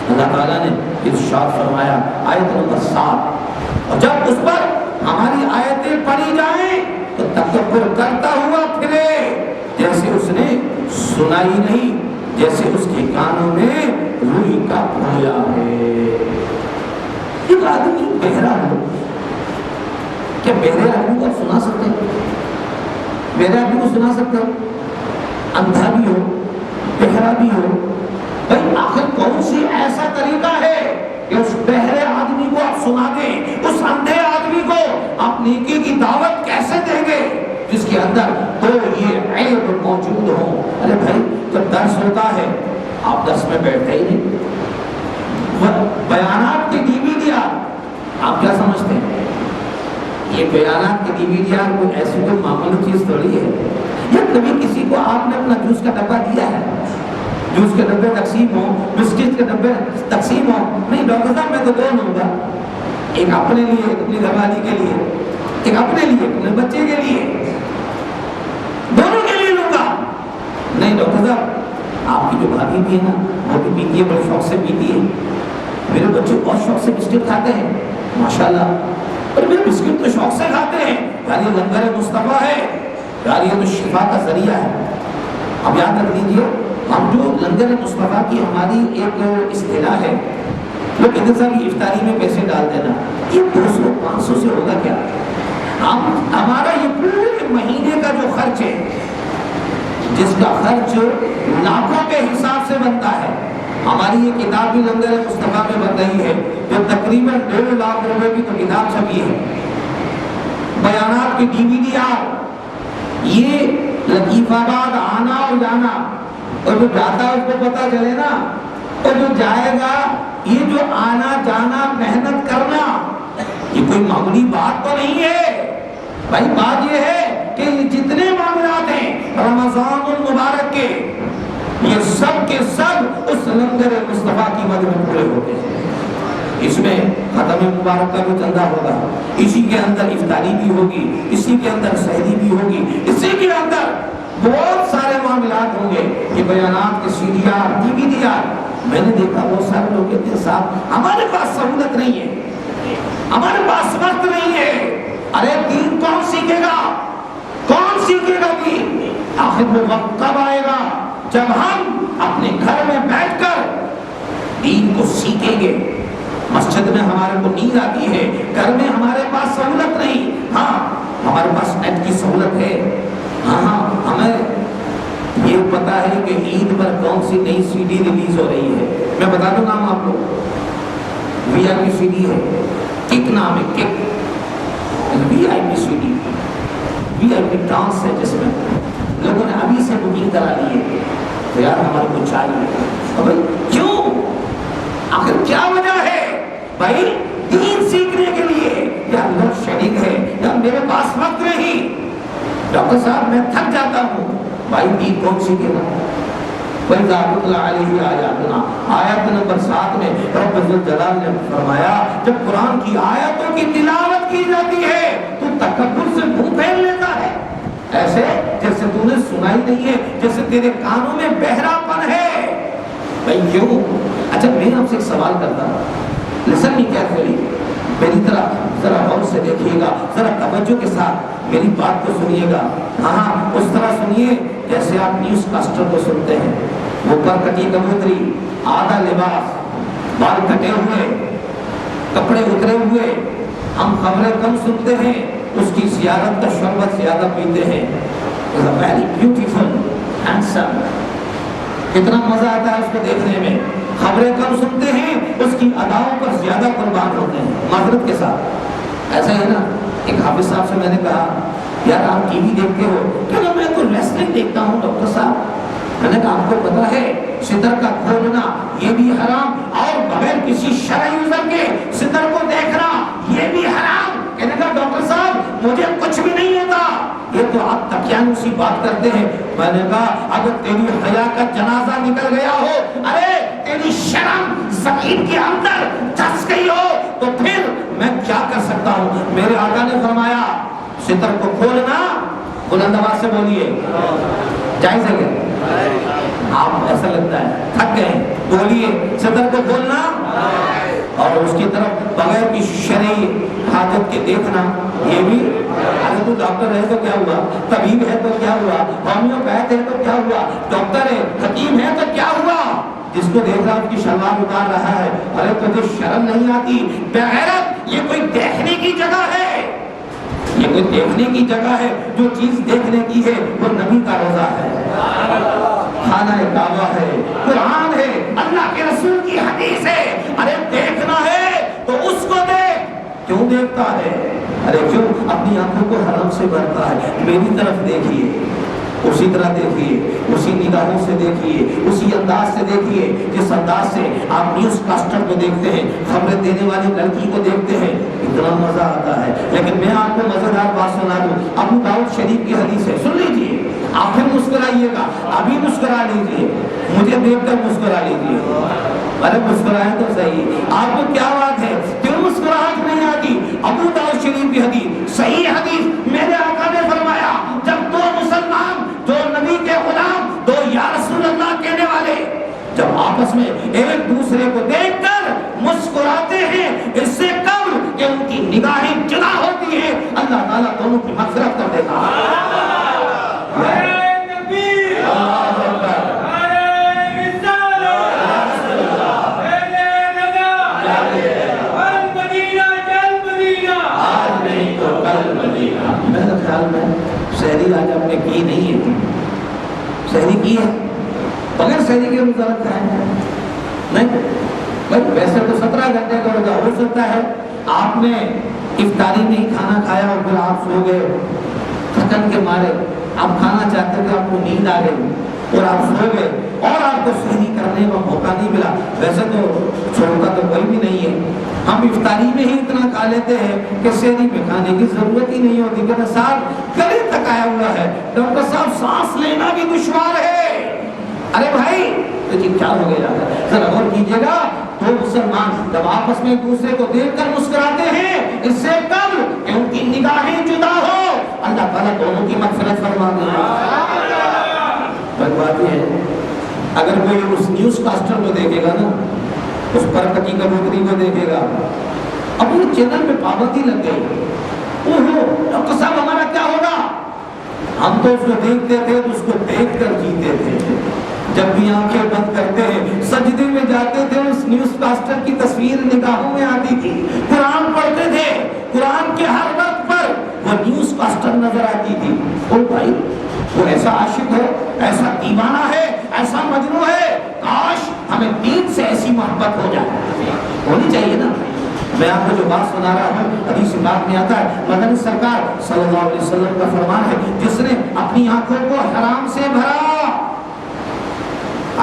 اللہ تعالیٰ نے ارشاد فرمایا آیت نمبر 7، اور جب اس پر ہماری آیتیں پڑھی جائیں تو تکبر کرتا ہوا پھرے، جیسے اس نے سنائی نہیں، جیسے اس کے کانوں میں روئی کا پھولا ہے۔ ایک آدمی بہرا ہو، کیا بہرے آدمی کو سنا سکتے ہیں؟ بہرے آدمی کو سنا سکتے ہیں؟ اندھا بھی ہو، بہرا بھی ہو، بھائی آخر کون سی ایسا طریقہ ہے کہ اس بہرے آدمی کو آپ سنا دیں، اس اندھے آدمی کو آپ نیکی کی دعوت کیسے دیں گے جس کے اندر تو یہ عیب موجود ہو؟ ارے بھائی جب درس ہوتا ہے آپ درس میں بیٹھتے ہی نہیں، بیانات کی ڈی وی ڈی آپ کیا سمجھتے ہیں؟ یہ بیانات کی ڈی وی ڈی کوئی ایسی کوئی معمولی چیز تھوڑی ہے؟ یا کبھی کسی کو آپ نے اپنا جوس کا ڈبہ دیا ہے، جوس کے ڈبے تقسیم ہو، بسکٹ کے ڈبے تقسیم ہو؟ نہیں ڈاکٹر صاحب میں تو دو لوں گا، ایک اپنے لیے، ایک اپنی گھر والی کے لیے، ایک اپنے لیے، ایک اپنے بچے کے لیے، دونوں کے لیے لوں گا۔ نہیں ڈاکٹر صاحب آپ کی جو بھابھی بھی ہے نا وہ بھی پیتی ہے، بڑے شوق سے پیتی ہے، میرے بچے بہت شوق سے بسکٹ کھاتے ہیں ماشاءاللہ، اور میرے بسکٹ تو شوق سے کھاتے ہیں، یار یہ لنگر مصطفیٰ ہے، یار یہ تو شفا کا ذریعہ ہے۔ اب یاد رکھ لیجیے، ہم جو لنگر مصطفیٰ کی ہماری ایک اصطلاح ہے، وہ کہتے صاحب یہ افطاری میں پیسے ڈال دینا، یہ 200-500 سے ہوگا کیا؟ ہمارا یہ پورے مہینے کا جو خرچ ہے، جس کا خرچ لاکھوں کے حساب سے بنتا ہے، ہماری یہ کتاب بھی لنگر مصطفیٰ میں بن رہی ہے جو تقریباً 1.5 لاکھ روپے کی تو کتاب چھپی ہے، بیانات کی ڈی وی ڈی یہ لطیف آباد آنا اور جانا، اور جو جاتا ہے اس کو پتا چلے نا، اور جو جائے گا یہ جو آنا جانا محنت کرنا یہ کوئی معمولی بات تو نہیں ہے بھائی۔ بات یہ ہے کہ جتنے معاملات ہیں رمضان المبارک کے، یہ سب کے سب اس لنگر مصطفیٰ کی مد میں پورے ہوتے ہیں۔ اس میں ختم مبارک کا بھی چندہ ہوگا، اسی کے اندر افطاری بھی ہوگی، اسی کے اندر سحری بھی ہوگی، اسی کے اندر بہت سارے معاملات ہوں گے کہ بیانات کے C D R, D V D R. میں نے دیکھا بہت سارے لوگ کہتے ہیں صاحب ہمارے پاس سہولت نہیں ہے، ہمارے پاس وقت نہیں ہے۔ ارے دین کون سیکھے گا؟ کون سیکھے گا دین؟ آخر وہ وقت کب آئے گا جب ہم اپنے گھر میں بیٹھ کر دین کو سیکھیں گے؟ مسجد میں ہمارے کو نیند آتی ہے، گھر میں ہمارے پاس سہولت نہیں۔ ہاں ہمارے پاس نیٹ کی سہولت ہے، ہاں ہمیں یہ پتا ہے کہ عید پر کون سی نئی سی ڈی ریلیز ہو رہی ہے۔ میں بتا دوں نام آپ کو، وی آئی پی سی ڈی ہے، کک نام ہے، کک وی آئی پی سی ڈی، وی آئی پی ڈانس ہے جس میں لوگوں نے ابھی سے بکنگ کرا لی ہے۔ تو یار ہمارے کو چاہیے، بھائی کیوں؟ آخر کیا وجہ ہے؟ بھائی دین سیکھنے کے لیے یا لوڈ شیڈنگ ہے یا میرے پاس وقت نہیں، ڈاکٹر صاحب میں تھک جاتا ہوں۔ بھائی دین کون سیکھے گا؟ وَإِذَا تُتْلَىٰ عَلَيْهِ آيَاتُنَا، آیت نمبر 7 میں رب ذوالجلال نے فرمایا جب قرآن کی آیتوں کی تلاوت کی جاتی ہے تو تکبر سے منہ پھیر لیتا ہے، ایسے جیسے تو نے سنائی نہیں ہے، جیسے تیرے کانوں میں بہرا پن ہے۔ بھائی کیوں؟ اچھا میں آپ سے ایک سوال کرتا ہوں، لسن می کیئرفلی، میری طرح ذرا غور سے دیکھیے گا، ذرا توجہ کے ساتھ میری بات کو سنیے گا۔ ہاں اس طرح سنیے جیسے آپ نیوز کاسٹر کو سنتے ہیں، وہ پر کٹی کبوتری، آدھا لباس، بال کٹے ہوئے، کپڑے اترے ہوئے، ہم خبریں کم سنتے ہیں، اس کی زیارت کا شربت زیادہ پیتے ہیں۔ ویری بیوٹیفل ہینڈسم، کتنا مزہ آتا ہے اس کو دیکھنے میں۔ خبریں کم سنتے ہیں، اس کی اداؤں پر زیادہ قربان ہوتے ہیں۔ معذرت کے ساتھ ایسا ہے نا، ایک حافظ صاحب سے میں نے کہا یار آپ ٹی وی دیکھتے ہو؟ کہ میں تو ریسلنگ دیکھتا ہوں ڈاکٹر صاحب۔ میں نے کہا آپ کو پتا ہے ستر کا کھولنا یہ بھی حرام، اور بغیر کسی شرعی عذر کے ستر کو دیکھنا یہ بھی حرام۔ کہنے کا ڈاکٹر صاحب مجھے کچھ بھی نہیں ہوتا، یہ تو آپ تقیانوسی بات کرتے ہیں۔ میں نے کہا اگر تیری حیا کا جنازہ نکل گیا ہو، ارے تیری شرم زمین کے اندر دھس گئی ہو، تو پھر میں کیا کر سکتا ہوں؟ میرے آقا نے فرمایا ستر کو کھولنا، بلند آواز سے بولیے، جائز ہے کیا؟ آپ ایسا لگتا ہے تھک گئے، بولیے ستر کو کھولنا اور اس کی طرف بغیر کی شرعی حاجت کے دیکھنا یہ بھی۔ اگر تو ڈاکٹر ہے تو کیا ہوا، طبیب ہے تو کیا ہوا، ہومیوپیتھ ہے تو کیا ہوا، ڈاکٹر ہے حکیم ہے تو کیا ہوا؟ جس کو دیکھ رہا اس کی شلوار اتار رہا ہے، ارے تجھے شرم نہیں آتی؟ بغیرت، یہ کوئی دیکھنے کی جگہ ہے، یہ کوئی دیکھنے کی جگہ ہے؟ جو چیز دیکھنے کی ہے وہ نبی کا روزہ ہے، خانہ کعبہ ہے، قرآن ہے، اللہ کے رسول کی حدیث ہے۔ ارے دیکھنا ہے تو اس کو دیکھ، کیوں دیکھتا ہے؟ ارے کیوں اپنی آنکھوں کو حرام سے بھرتا ہے؟ میری طرف دیکھیے، اسی طرح دیکھیے، اسی نگاہوں سے دیکھیے، اسی انداز سے دیکھیے جس انداز سے آپ نیوز کاسٹر کو دیکھتے ہیں، خبریں دینے والی لڑکی کو دیکھتے ہیں، اتنا مزہ آتا ہے۔ لیکن میں آپ کو مزیدار بات سنا دوں، ابو داؤد شریف کی حدیث ہے، سن لیجیے، آپ پھر مسکرائیے گا، ابھی مسکرا لیجیے، مجھے دیکھ کر مسکرا لیجیے۔ ارے مسکرائیں تو صحیح، آپ کو کیا بات ہے، کیوں مسکراہٹ نہیں آتی؟ ابو داؤد شریف کی حدیث، صحیح حدیث، میرے آقا نے فرمایا جب دو مسلمان، دو نبی کے غلام، دو یا رسول اللہ کہنے والے جب آپس میں ایک دوسرے کو دیکھ کر مسکراتے ہیں، اس سے کم کہ ان کی نگاہیں جدا ہوتی ہیں، اللہ تعالیٰ دونوں کی مغفرت کر دیتا ہے۔ میرے خیال میں شہری آج آپ نے کی نہیں ہے، شہری کی ہے، بغیر شہری کے روزہ رکھا ہے نہیں؟ بھائی ویسے تو 17 گھنٹے کا روزہ ہو سکتا ہے، آپ نے افطاری میں ہی کھانا کھایا اور پھر آپ سو گئے تھکن کے مارے، آپ کھانا چاہتے تھے، آپ کو نیند آ گئی اور آپ سو گئے اور آپ کو سحری کرنے کا موقع نہیں ملا۔ ویسے تو چھوڑتا تو کوئی بھی نہیں ہے، ہم افطاری میں ہی اتنا کھا لیتے ہیں کہ سحری پہ کھانے کی ضرورت ہی نہیں ہوتی، کہ صاحب گلے تک لٹکایا ہوا ہے، ڈاکٹر صاحب سانس لینا بھی دشوار ہے۔ ارے بھائی لیکن کیا ہو گیا، ذرا غور کیجیے گا، دو مسلمان جب آپس میں ایک دوسرے کو دیکھ کر مسکراتے ہیں، اس سے قبل کہ ان کی نگاہیں جدا ہو، اللہ تعالیٰ دونوں کی مغفرت فرما دے۔ بات یہ ہے، اگر کوئی اس نیوز کاسٹر کو دیکھے گا نا، اس پر کٹی کبوتری کو دیکھے گا، اپنے چینل پہ پابندی لگ گئی، اوہو ڈاکٹر صاحب ہمارا کیا ہوگا؟ ہم تو اس کو دیکھتے تھے تو اس کو دیکھ کر جیتے تھے، جب بھی آنکھیں بند کرتے ہیں سجدے میں جاتے تھے، اس نیوز کاسٹر کی تصویر نگاہوں میں آتی تھی، قرآن پڑھتے تھے، قرآن کے ہر وقت پر وہ نیوز کاسٹر نظر آتی تھی۔ او بھائی وہ ایسا عاشق ہے، ایسا دیوانہ ہے، ایسا مجنون ہے، کاش ہمیں دین سے ایسی محبت ہو جائے، ہونی چاہیے نا۔ میں آپ کو جو بات سنا رہا ہوں حدیث پاک میں آتا ہے، مدنی سرکار صلی اللہ علیہ وسلم کا فرمان ہے، جس نے اپنی آنکھوں کو حرام سے بھرا،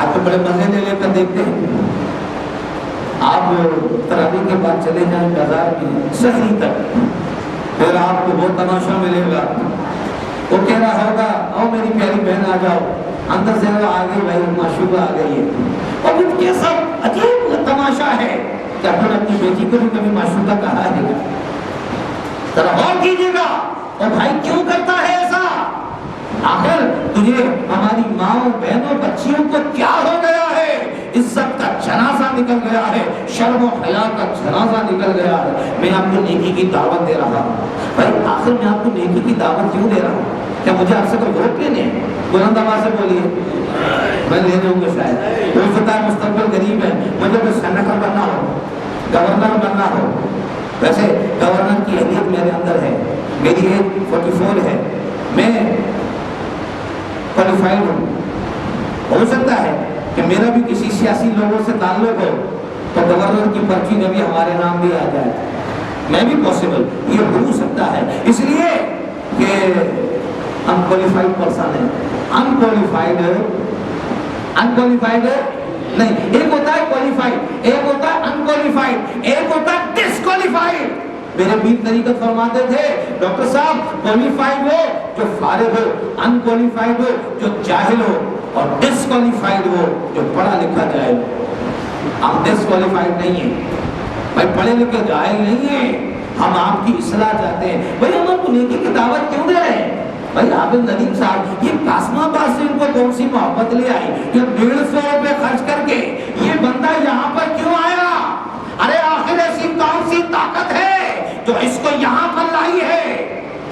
آج تو بڑے مزے لے کر دیکھتے ہیں، آپ تراویح کے بعد چلے جائیں بازار میں سحری تک، پھر آپ کو بہت تماشا ملے گا، وہ کہہ رہا ہوگا او میری پیاری بہن آ جاؤ، اندر سے وہ آ گئی بھائی معشوقہ آ گئی ہے، اور ان کے سب عجیب تماشا ہے کہ اپنی بیٹی کو بھی کبھی معشوقہ کہا ہے، ذرا غور کیجیے گا، اور بھائی کیوں کرتا ہے ایسا؟ آخر تجھے ہماری ماں بہنوں بچیوں کو کیا ہو گیا ہے؟ عزت کا جنازہ نکل گیا ہے، شرم و حیا کا جنازہ نکل گیا ہے۔ میں آپ کو نیکی کی دعوت دے رہا ہوں بھائی، آخر میں آپ کو نیکی کی دعوت کیوں دے رہا ہوں؟ کیا مجھے آپ سے کوئی ووٹ لینے ہیں؟ بلند آواز سے بولیے، میں لینے ہوں گے شاید، ہو سکتا ہے مستقبل قریب ہے، مجھے کوئی سینیٹر بننا ہو، گورنر بننا ہو، ویسے گورنر کی اہلیت میرے اندر ہے، میری ایج 44 ہے، میں کوالیفائڈ ہوں، ہو سکتا ہے کہ میرا بھی کسی سیاسی لوگوں سے تعلق ہو تو گورنر کی پرچی میں بھی ہمارے نام بھی آ جائے، میں بھی پاسبل، یہ ہو سکتا ہے، اس لیے کہ ہم کوالیفائڈ پرسن ہیں، انکوالیفائڈ نہیں، ایک ہوتا ہے کوالیفائڈ، ایک ہوتا ہے انکوالیفائڈ، ایک ہوتا ہے ڈسکوالیفائڈ۔ میرے پیر طریقت فرماتے تھے ڈاکٹر صاحب کوالیفائڈ ہو جو فارغ ہو، انکوالیفائڈ ہو جو جاہل ہو، اور ڈسکوالیفائڈ ہو جو پڑھا لکھا جاہل ہو۔ ہم ڈسکوالیفائڈ نہیں ہیں بھائی، پڑھے لکھے جاہل نہیں ہیں، ہم آپ کی اصلاح چاہتے ہیں۔ بھائی ہم آپ کو نیکی کی دعوت کیوں دے رہے ہیں؟ بھائی عابد ندیم صاحب یہ قاسم آباد سے ان کو کون سی محبت لے آئی کہ 150 روپے خرچ کر کے یہ بندہ یہاں پر کیوں آیا؟ ارے آخر ایسی کون سی طاقت ہے جو اس کو یہاں پر لائی ہے؟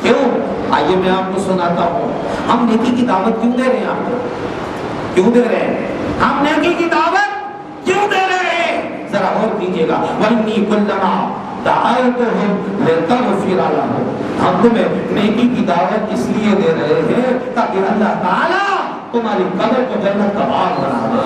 کیوں؟ آئیے میں آپ کو سناتا ہوں، ہم نیکی کی دعوت کیوں دے رہے ہیں؟ آپ کو کیوں دے رہے ہیں؟ ہم نیکی کی دعوت کیوں دے رہے ہیں؟ ذرا غور کیجیے گا، وَإِنِّي كُلَّمَا دعوتهم لتغفر لهم، ہم تمہیں نیکی کی دعوت اس لیے دے رہے ہیں تاکہ اللہ تعالیٰ تمہاری قبر کو جنت کا باغ بنا دے،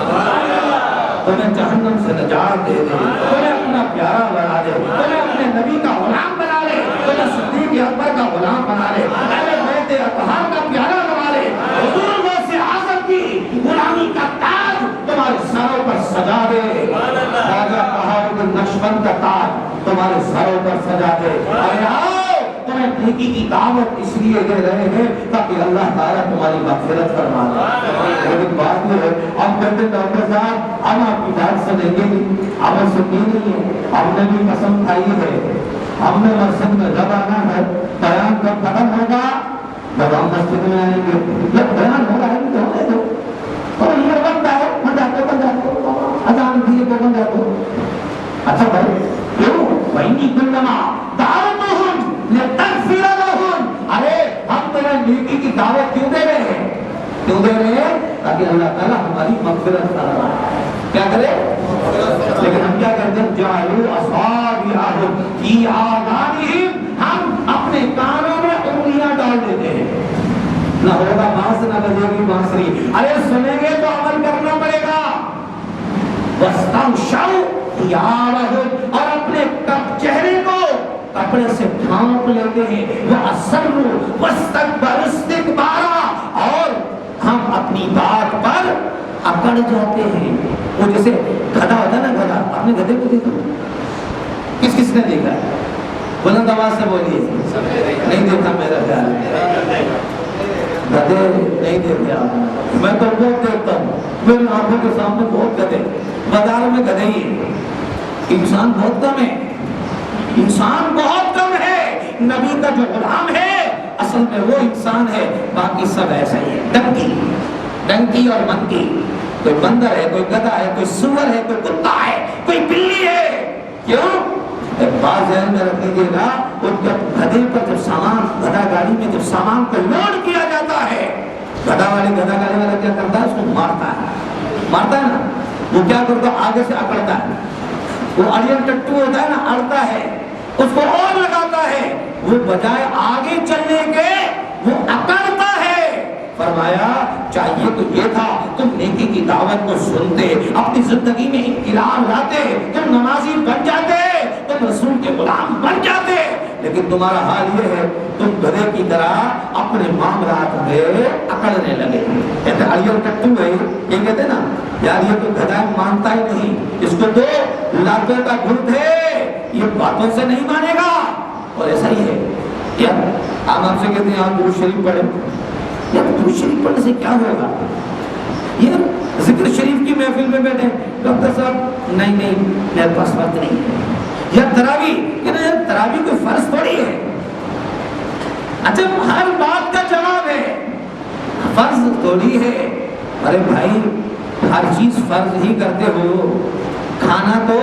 تمہیں جہنم سے نجات دے دے، تمہیں اپنا پیارا بنا دے، تمہیں اپنے نبی کا غلام بنا لے، تمہیں صدیق اکبر کا غلام بنا لے، اہل بیت اطہار کا پیارا بنا لے، حضور غوث اعظم کی غلامی کا تاج تمہارے سروں پر سجا دے، راجہ بہاؤالدین نقشبند کا تاج تمہارے سروں پر سجا دے۔ ارے آؤ، تمہیں نیکی کی دعوت اس لیے دے رہے ہیں تاکہ اللہ تعالیٰ تمہاری مغفرت فرما دے۔ لیکن بات یہ ہے، ہم کہتے ہیں ڈاکٹر صاحب ہم آپ کی بات سنیں گے نہیں، ہمیں سننی نہیں ہے، ہم نے بھی قسم کھائی ہے، ہم نے مسجد میں جب آنا ہے، بیان کب ختم ہوگا جب ہم مسجد میں آئیں گے، جب بیان ہو رہا ہے تو ہونے دو، اور یہ وقت ہے بن جاتے اذان دیے تو بن جاتے۔ اچھا بھائی کیوں؟ وَإِنِّي كُلَّمَا دَعَوْتُهُمْ لِتَغْفِرَ لَهُمْ، ارے ہم تمہیں نیکی کی دعوت کیوں دے رہے ہیں؟ کیوں دے رہے ہیں؟ تاکہ اللہ تعالیٰ ہماری مغفرت کرے۔ کیا کرے؟ لیکن ہم کیا کرتے ہیں؟ جَعَلُوا أَصَابِعَهُمْ فِي آذَانِهِمْ، ہم اپنے کانوں میں انگلیاں ڈال دیتے ہیں، نہ ہوگا بانس نہ بجے گی بانسری، ارے سنیں گے تو عمل کرنا پڑے گا۔ وَاسْتَغْشَوْا ثِيَابَهُمْ، اور اپنے چہرے کو کپڑے سے ڈھانپ لیتے ہیں، وَأَصَرُّوا وَاسْتَكْبَرُوا اسْتِكْبَارًا، اور ہم اپنی بات پر اکڑ جاتے ہیں۔ وہ جیسے گدھا ہوتا ہے نا، گدھا، آپ نے گدھے کو دیکھا؟ کس کس نے دیکھا ہے؟ بلند آواز سے بولیے، نہیں دیکھا میرا خیال ہے۔ گدھے نہیں دیکھے آپ؟ میں تو بہت دیکھتا ہوں، میری آنکھوں کے سامنے بہت گدھے، بازاروں میں گدھے ہی ہیں۔ انسان بہت کم ہے، انسان بہت کم ہے۔ نبی کا جو غلام ہے اصل میں وہ انسان ہے، باقی سب ایسا ہی ہے، ڈنکی اور منکی۔ کوئی بندر ہے، کوئی گدھا ہے، کوئی سور ہے، کوئی کتا ہے، کوئی بلی ہے۔ کیوں؟ ایک بات ذہن میں رکھ لیجیے گا، وہ جب گدھے پر جب سامان، گدھا گاڑی میں جب سامان کو لوڈ کیا جاتا ہے، گدھا گاڑی والا کیا کرتا ہے؟ اس کو مارتا ہے نا، وہ کیا کرتا ہے؟ آگے سے اکڑتا ہے، وہ اڑین ٹٹو ہوتا ہے نا، اڑتا ہے، اس کو اور لگاتا ہے، وہ بجائے آگے چلنے کے وہ اکڑتا ہے۔ فرمایا چاہیے تو یہ تھا تم نیکی کی دعوت کو سنتے، اپنی زندگی میں انقلاب لاتے، تم نمازی بن جاتے، تم رسول کے غلام بن جاتے، لیکن تمہارا حال یہ ہے تم گدھے کی طرح اپنے معاملات میں اکڑنے لگے۔ کہتے اڑیل ٹٹو ہے، یہ کہتے نا یار یہ تو گدھا مانتا ہی نہیں، اس کو تو لاتوں کا گھٹ ہے، یہ باتوں سے نہیں مانے گا۔ اور ایسا ہی ہے یار، آپ سے کہتے ہیں آپ درود شریف پڑھیں، یا درود شریف پڑھنے سے کیا ہوگا؟ یہ ذکر شریف کی محفل میں بیٹھے، ڈاکٹر صاحب نہیں میرے پاس وقت نہیں ہے، یا تراویح، کہ نا یار تراویح کوئی فرض تھوڑی ہے۔ اچھا ہر بات کا جواب ہے، فرض تھوڑی ہے۔ ارے بھائی ہر چیز فرض ہی کرتے ہو، کھانا تو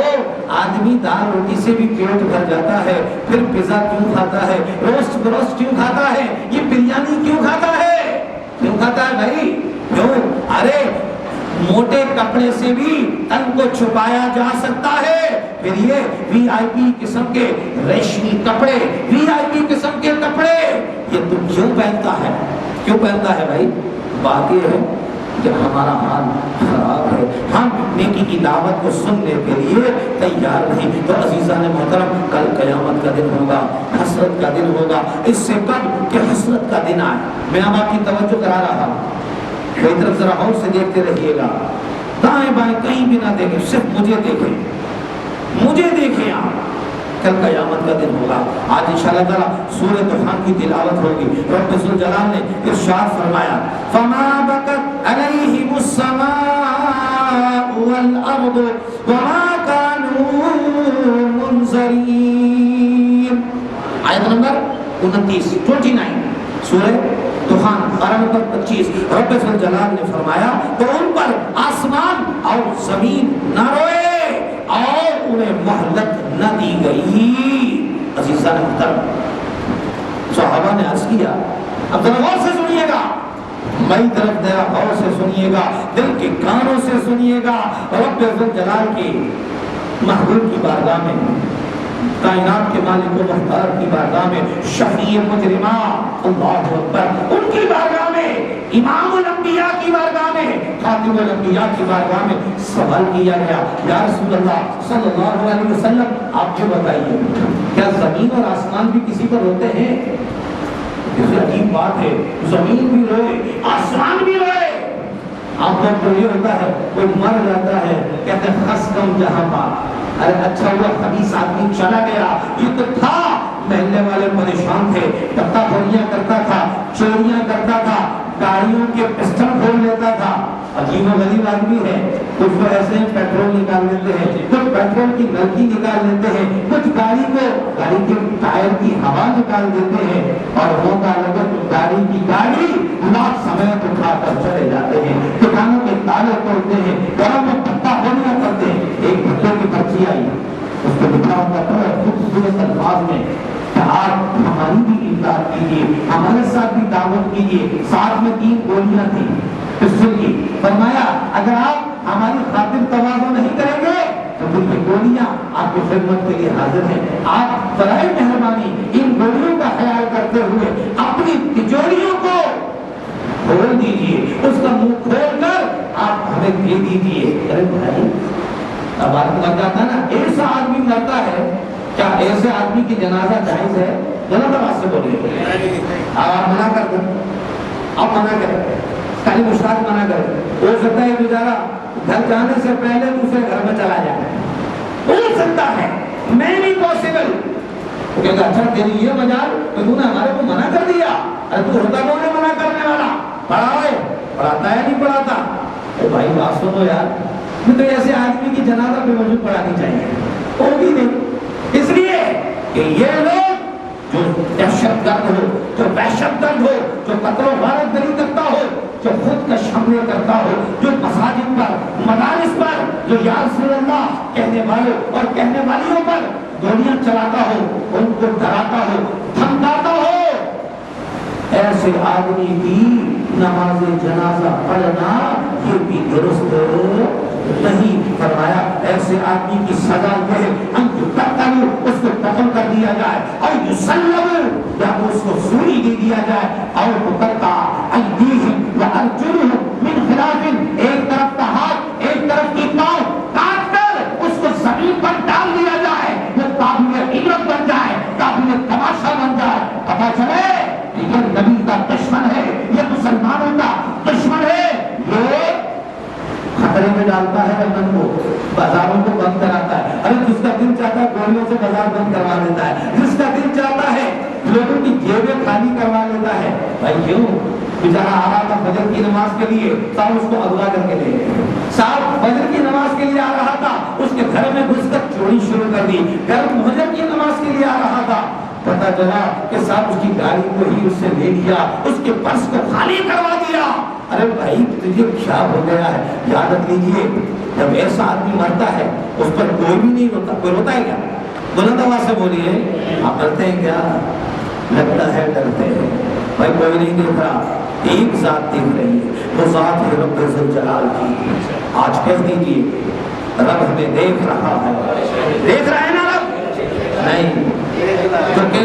آدمی دال روٹی سے بھی پیٹ بھر جاتا ہے، پھر پیزا کیوں کھاتا ہے، روسٹ بروسٹ کیوں کھاتا ہے، یہ بریانی کیوں کھاتا ہے؟ کیوں کھاتا ہے بھائی؟ کیوں؟ ارے موٹے کپڑے سے بھی تن کو چھپایا جا سکتا ہے، پھر یہ وی آئی پی قسم کے ریشمی کپڑے، وی آئی پی قسم کے کپڑے یہ تو کیوں پہنتا ہے؟ کیوں پہنتا ہے بھائی؟ بات یہ ہے کہ ہمارا حال خراب ہے، ہم نیکی کی دعوت کو سننے کے لیے تیار نہیں۔ تو عزیزان محترم کل قیامت کا دن ہوگا، حسرت کا دن ہوگا، اس سے کب کہ حسرت کا دن آئے۔ میں اب آپ کی توجہ کرا رہا ہوں، میری طرف ذرا غور سے دیکھتے رہیے گا، دائیں بائیں کہیں بھی نہ دیکھیں، صرف مجھے دیکھیں آپ۔ کل قیامت کا دن ہوگا، آج انشاءاللہ تعالی سورہ دخان کی تلاوت ہوگی۔ رب ذوالجلال نے ارشاد فرمایا فما بکت علیہم السماء والارض وما كانوا منظرین۔ آیت نمبر 29 سورہ دخان پارہ نمبر 25۔ رب ذوالجلال نے فرمایا تو ان پر آسمان اور زمین نہ روئے اور انہیں مہلت نہ دی گئی۔ عزیزان محترم صحابہ نے عرض کیا، اب ذرا غور سے سنیے گا، میری طرف ذرا غور سے سنیے گا، دل کے کانوں سے سنیے گا۔ رب ذوالجلال کی محبوب کی بارگاہ میں، کائنات کے مالک و مختار کی بارگاہ میں، شفیع مجرمہ اللہ اکبر ان کی بارگاہ میں، امام الانبیاء کی بارگاہ میں، خاتم الانبیاء کی بارگاہ میں سوال کیا گیا، یا رسول اللہ صلی اللہ علیہ وسلم آپ جو بتائیے کیا زمین اور آسمان بھی کسی پر روتے ہیں؟ یہ عجیب بات ہے، زمین بھی روئے آسمان بھی روئے۔ آپ کو یہ ہوتا ہے کوئی مر جاتا ہے کہتے ہیں خس کم جہاں پا، ارے اچھا ہوا خبیث آدمی چلا گیا، یہ تو تھا محلے والے پریشان تھے، پتہ پوریاں کرتا تھا، چوریاں کرتا تھا، گاڑیوں کے پسٹن کھول لیتا تھا۔ عجیب و غریب آدمی ہے، کچھ وہ ایسے ہیں پیٹرول نکال لیتے ہیں، کچھ پیٹرول کی نلکی نکال لیتے ہیں، کچھ گاڑی کے ٹائر کی ہوا نکال دیتے ہیں، اور وہ گاڑی کی گاڑی لاکھ سمیت اٹھا کر چلے جاتے ہیں، دکانوں کے تالے توڑتے ہیں، گھروں میں پتہ پوریاں کرتے ہیں۔ ایک بچے کی بچی آئی، اس کو لکھا ہوتا ہے خوبصورت الفاظ میں کہ آپ ہماری بھی امداد کیجیے، ہمارے ساتھ بھی دعوت کیجیے۔ ساتھ میں 3 گولیاں تھیں پسٹل کی، فرمایا اگر آپ ہماری خاطر تواضع نہیں کریں گے تو یہ گولیاں آپ کی خدمت کے لیے حاضر ہیں، آپ برائے مہربانی ان گولیوں کا خیال کرتے ہوئے اپنی تجوریوں کو کھول دیجیے، اس کا منہ کھول کر آپ ہمیں دے دیجیے۔ ارے بھائی اب آدمی مر جاتا ہے نا، ایسا آدمی مرتا ہے، کیا ایسے آدمی کی جنازہ جائز ہے؟ غلط آواز سے بولیے، آپ منع کر دیں، آپ منع کریں، کالی مشتاق منع کریں۔ ہو سکتا ہے بیچارہ گھر جانے سے پہلے دوسرے گھر میں چلا جائے، ہو سکتا ہے، میں نہیں پاسبل، وہ کہے گا اچھا تیری یہ مجال تو تو نے ہمارے کو منع کر دیا، ارے تو ہوتا کون ہے منع کرنے والا؟ پڑھائے، پڑھاتا ہے نہیں پڑھاتا؟ اے بھائی بات سنو یار، میں تو ایسے آدمی کی جنازہ پہ موجود پڑھانی چاہیے، وہ بھی نہیں، اس لیے کہ یہ لوگ جو دہشت گرد ہو، جو وحشت گرد ہو، جو قتل و غارت گری کرتا ہو، جو خود کا حملے کرتا ہو، جو مساجد پر، مدارس پر، جو یا رسول اللہ کہنے والوں اور کہنے والیوں پر گولیاں چلاتا ہو، ان کو ڈراتا ہو، دھمکاتا ہو، ایسے آدمی کی نماز جنازہ پڑھنا یہ بھی درست نہیں فرمایا۔ ایسے آدمی کی سزا یہ ہے ان کو قتل، اس کو قتل کر دیا جائے، اور یسلم یا اس کو سولی دے دیا جائے، اور مقطع ایدیہم وارجلہم من خلاف، ایک طرف کا ہاتھ ایک طرف کی پاؤں کاٹ کر اس کو زمین پر ڈال دیا جائے، وہ قابل عبرت بن جائے، قابل تماشا بن جائے، پتہ چلے یہ نبی کا دشمن ہے، یہ مسلمانوں کا دشمن ہے، یہ خطرے میں ڈالتا ہے وطن کو، بازاروں کو بند کراتا ہے، ارے جس کا دل چاہتا ہے گولیوں سے بازار بند کروا دیتا ہے، جس کا دل چاہتا ہے لوگوں کی جیبیں خالی کروا لیتا ہے۔ بھائی کیوں؟ بیچارہ آ رہا تھا فجر کی نماز کے لیے، صاحب اس کو اغوا کر کے لے گئے، صاحب فجر کی نماز کے لیے آ رہا تھا، اس کے گھر میں گھس کر چوری شروع کر دی، گھر فجر کی نماز کے لیے آ رہا تھا، پتہ چلا کہ صاحب اس کی گاڑی کو ہی اس سے لے لیا، اس کے پرس کو خالی کروا دیا۔ ارے بھائی تجھے کیا ہو گیا ہے؟ یاد رکھ لیجیے جب ایسا آدمی مرتا ہے اس پر کوئی بھی نہیں روتا، کوئی روتا ہے کیا؟ بلند آواز سے بولیے، آپ ڈرتے ہیں کیا؟ لگتا ہے ڈرتے ہیں۔ بھائی کوئی نہیں دیکھ رہا، ایک ذات دیکھ رہی ہے، وہ ذات ہے رب ذوالجلال کی۔ آج کہہ دیجیے رب ہمیں دیکھ رہا ہے، دیکھ رہا ہے نا رب؟ نہیں،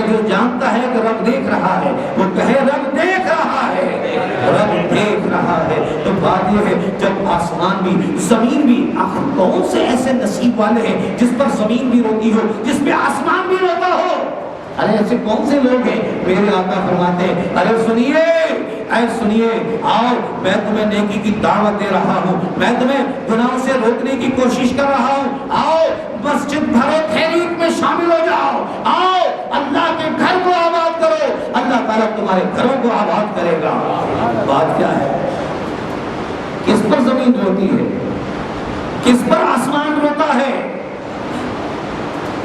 جو جانتا ہے کہ رب دیکھ رہا ہے وہ کہے رب دیکھ رہا ہے، رب دیکھ رہا ہے۔ تو بات یہ ہے جب آسمان بھی زمین بھی، آخر کون سے ایسے نصیب والے ہیں جس پر زمین بھی روتی ہو، جس پہ آسمان بھی روتا ہو؟ ارے ایسے کون سے لوگ ہیں؟ میرے آقا فرماتے ہیں ارے سنیے، اے سنیے، آؤ میں تمہیں نیکی کی دعوت دے رہا ہوں، میں تمہیں گناہوں سے روکنے کی کوشش کر رہا ہوں، آؤ مسجد بھرو تحریک میں شامل ہو جاؤ، آؤ اللہ کے گھر کو آباد کرو، اللہ تعالیٰ تمہارے گھروں کو آباد کرے گا۔ بات کیا ہے؟ کس پر زمین روتی ہے؟ کس پر آسمان روتا ہے؟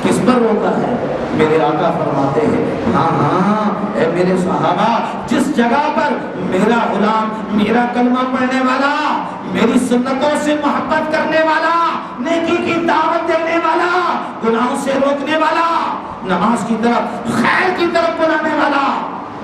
کس پر روتا ہے؟ میرے آقا فرماتے ہیں ہاں ہاں اے میرے صحابہ، جس جگہ پر میرا غلام، میرا کلمہ پڑھنے والا، میری سنتوں سے محبت کرنے والا، نیکی کی دعوت دینے والا، گناہوں سے روکنے والا، نماز کی طرف، خیر کی طرف بلانے والا،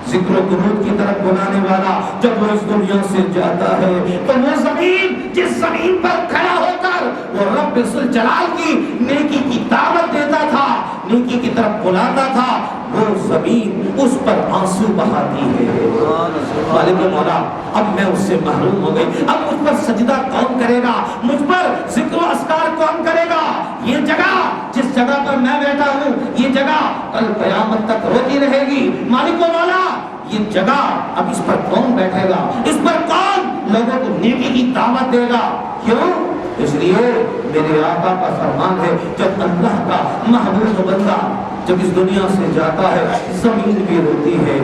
ذکر و درود کی طرف بلانے والا جب وہ اس دنیا سے جاتا ہے تو وہ زمین، جس زمین پر کھڑا ہو کر وہ رب ذوالجلال کی نیکی کی دعوت دیتا تھا، نیکی کی طرف بلاتا تھا، وہ زمین اس پر آنسو بہاتی ہے۔ مالک مولا اب میں اس سے محروم ہو گئی، اب مجھ پر سجدہ کون کرے گا؟ مجھ پر ذکر و اذکار کون کرے گا؟ یہ جگہ جس جگہ پر میں بیٹھا ہوں، یہ جگہ کل قیامت تک روتی رہے گی۔ مالک مولا یہ جگہ اب اس پر کون بیٹھے گا؟ اس پر کون لوگوں کو نیکی کی دعوت دے گا؟ کیوں؟ اس لیے میرے آقا کا فرمان ہے جب اللہ کا محبوب بندہ جب اس دنیا سے جاتا ہے زمین بھی روتی ہے،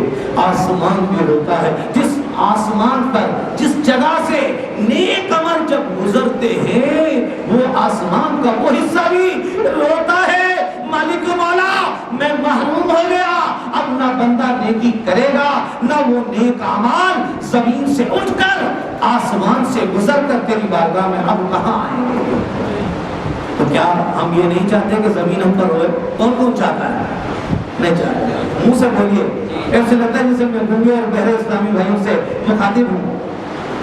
آسمان بھی روتا ہے، جس آسمان پر جس جگہ سے نیک عمل جب گزرتے ہیں وہ آسمان کا وہ حصہ بھی روتا ہے۔ مالک مولا میں محروم ہو گیا، اب نہ بندہ نیکی کرے گا، نہ وہ نیک اعمال زمین سے اٹھ کر آسمان سے گزر کر تیری بارگاہ میں اب کہاں آئیں گے؟ تو کیا ہم یہ نہیں چاہتے کہ زمین ہم پر ہوئے؟ کون کون چاہتا ہے؟ نہیں چاہتے، منہ سے بولیے۔ ایسے لگتا ہے جیسے میں گونگے اور بہرے اسلامی بھائیوں سے مخاطب ہوں،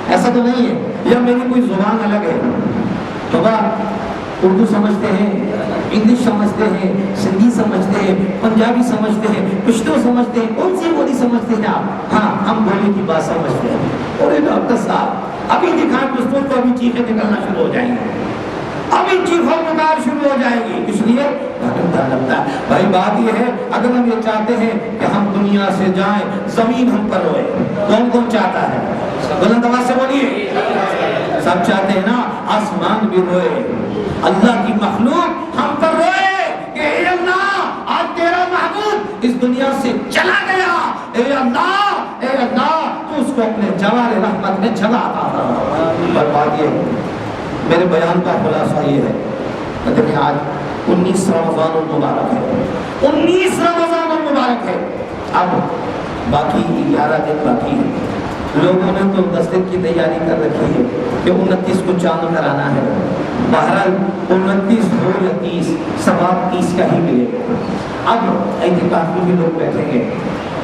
ایسا تو نہیں ہے، یا میری کوئی زبان الگ ہے؟ تو اردو سمجھتے ہیں، انگلش سمجھتے ہیں، سندھی سمجھتے ہیں، پنجابی سمجھتے ہیں، پشتو سمجھتے ہیں، کون سی بولی سمجھتے ہیں آپ؟ ہاں ہم بولی کی بات سمجھتے ہیں۔ اور ڈاکٹر صاحب ابھی دکھائیں پشتو تو ابھی چیخیں نکلنا شروع ہو جائیں گے، ابھی چیخوں پکار شروع ہو جائے گی، اس لیے ڈر لگتا ہے۔ بھائی بات یہ ہے اگر ہم یہ چاہتے ہیں کہ ہم دنیا سے جائیں زمین ہم پر روئے، کون کون چاہتا ہے؟ بلند آواز سے بولیے۔ سب چاہتے ہیں نا، آسمان بھی روئے، اللہ کی مخلوق ہم پر روئے کہ اے اللہ آج تیرا محبوب دنیا سے چلا گیا، اے اللہ تو اس کو اپنے جوار رحمت میں جگہ عطا فرما۔ اور بات یہ ہے، میرے بیان کا خلاصہ یہ ہے کہ آج 19 رمضان المبارک ہے، 19 رمضان المبارک ہے، اب باقی 11 دن باقی ہے۔ لوگوں نے تو 10 دن کی تیاری کر رکھی ہے کہ 29 کو چاند کرانا ہے، بہرحال 29 ہو یا 30 ثواب 30 کا ہی ملے گا۔ اب اعتکاف میں بھی لوگ بیٹھیں گے،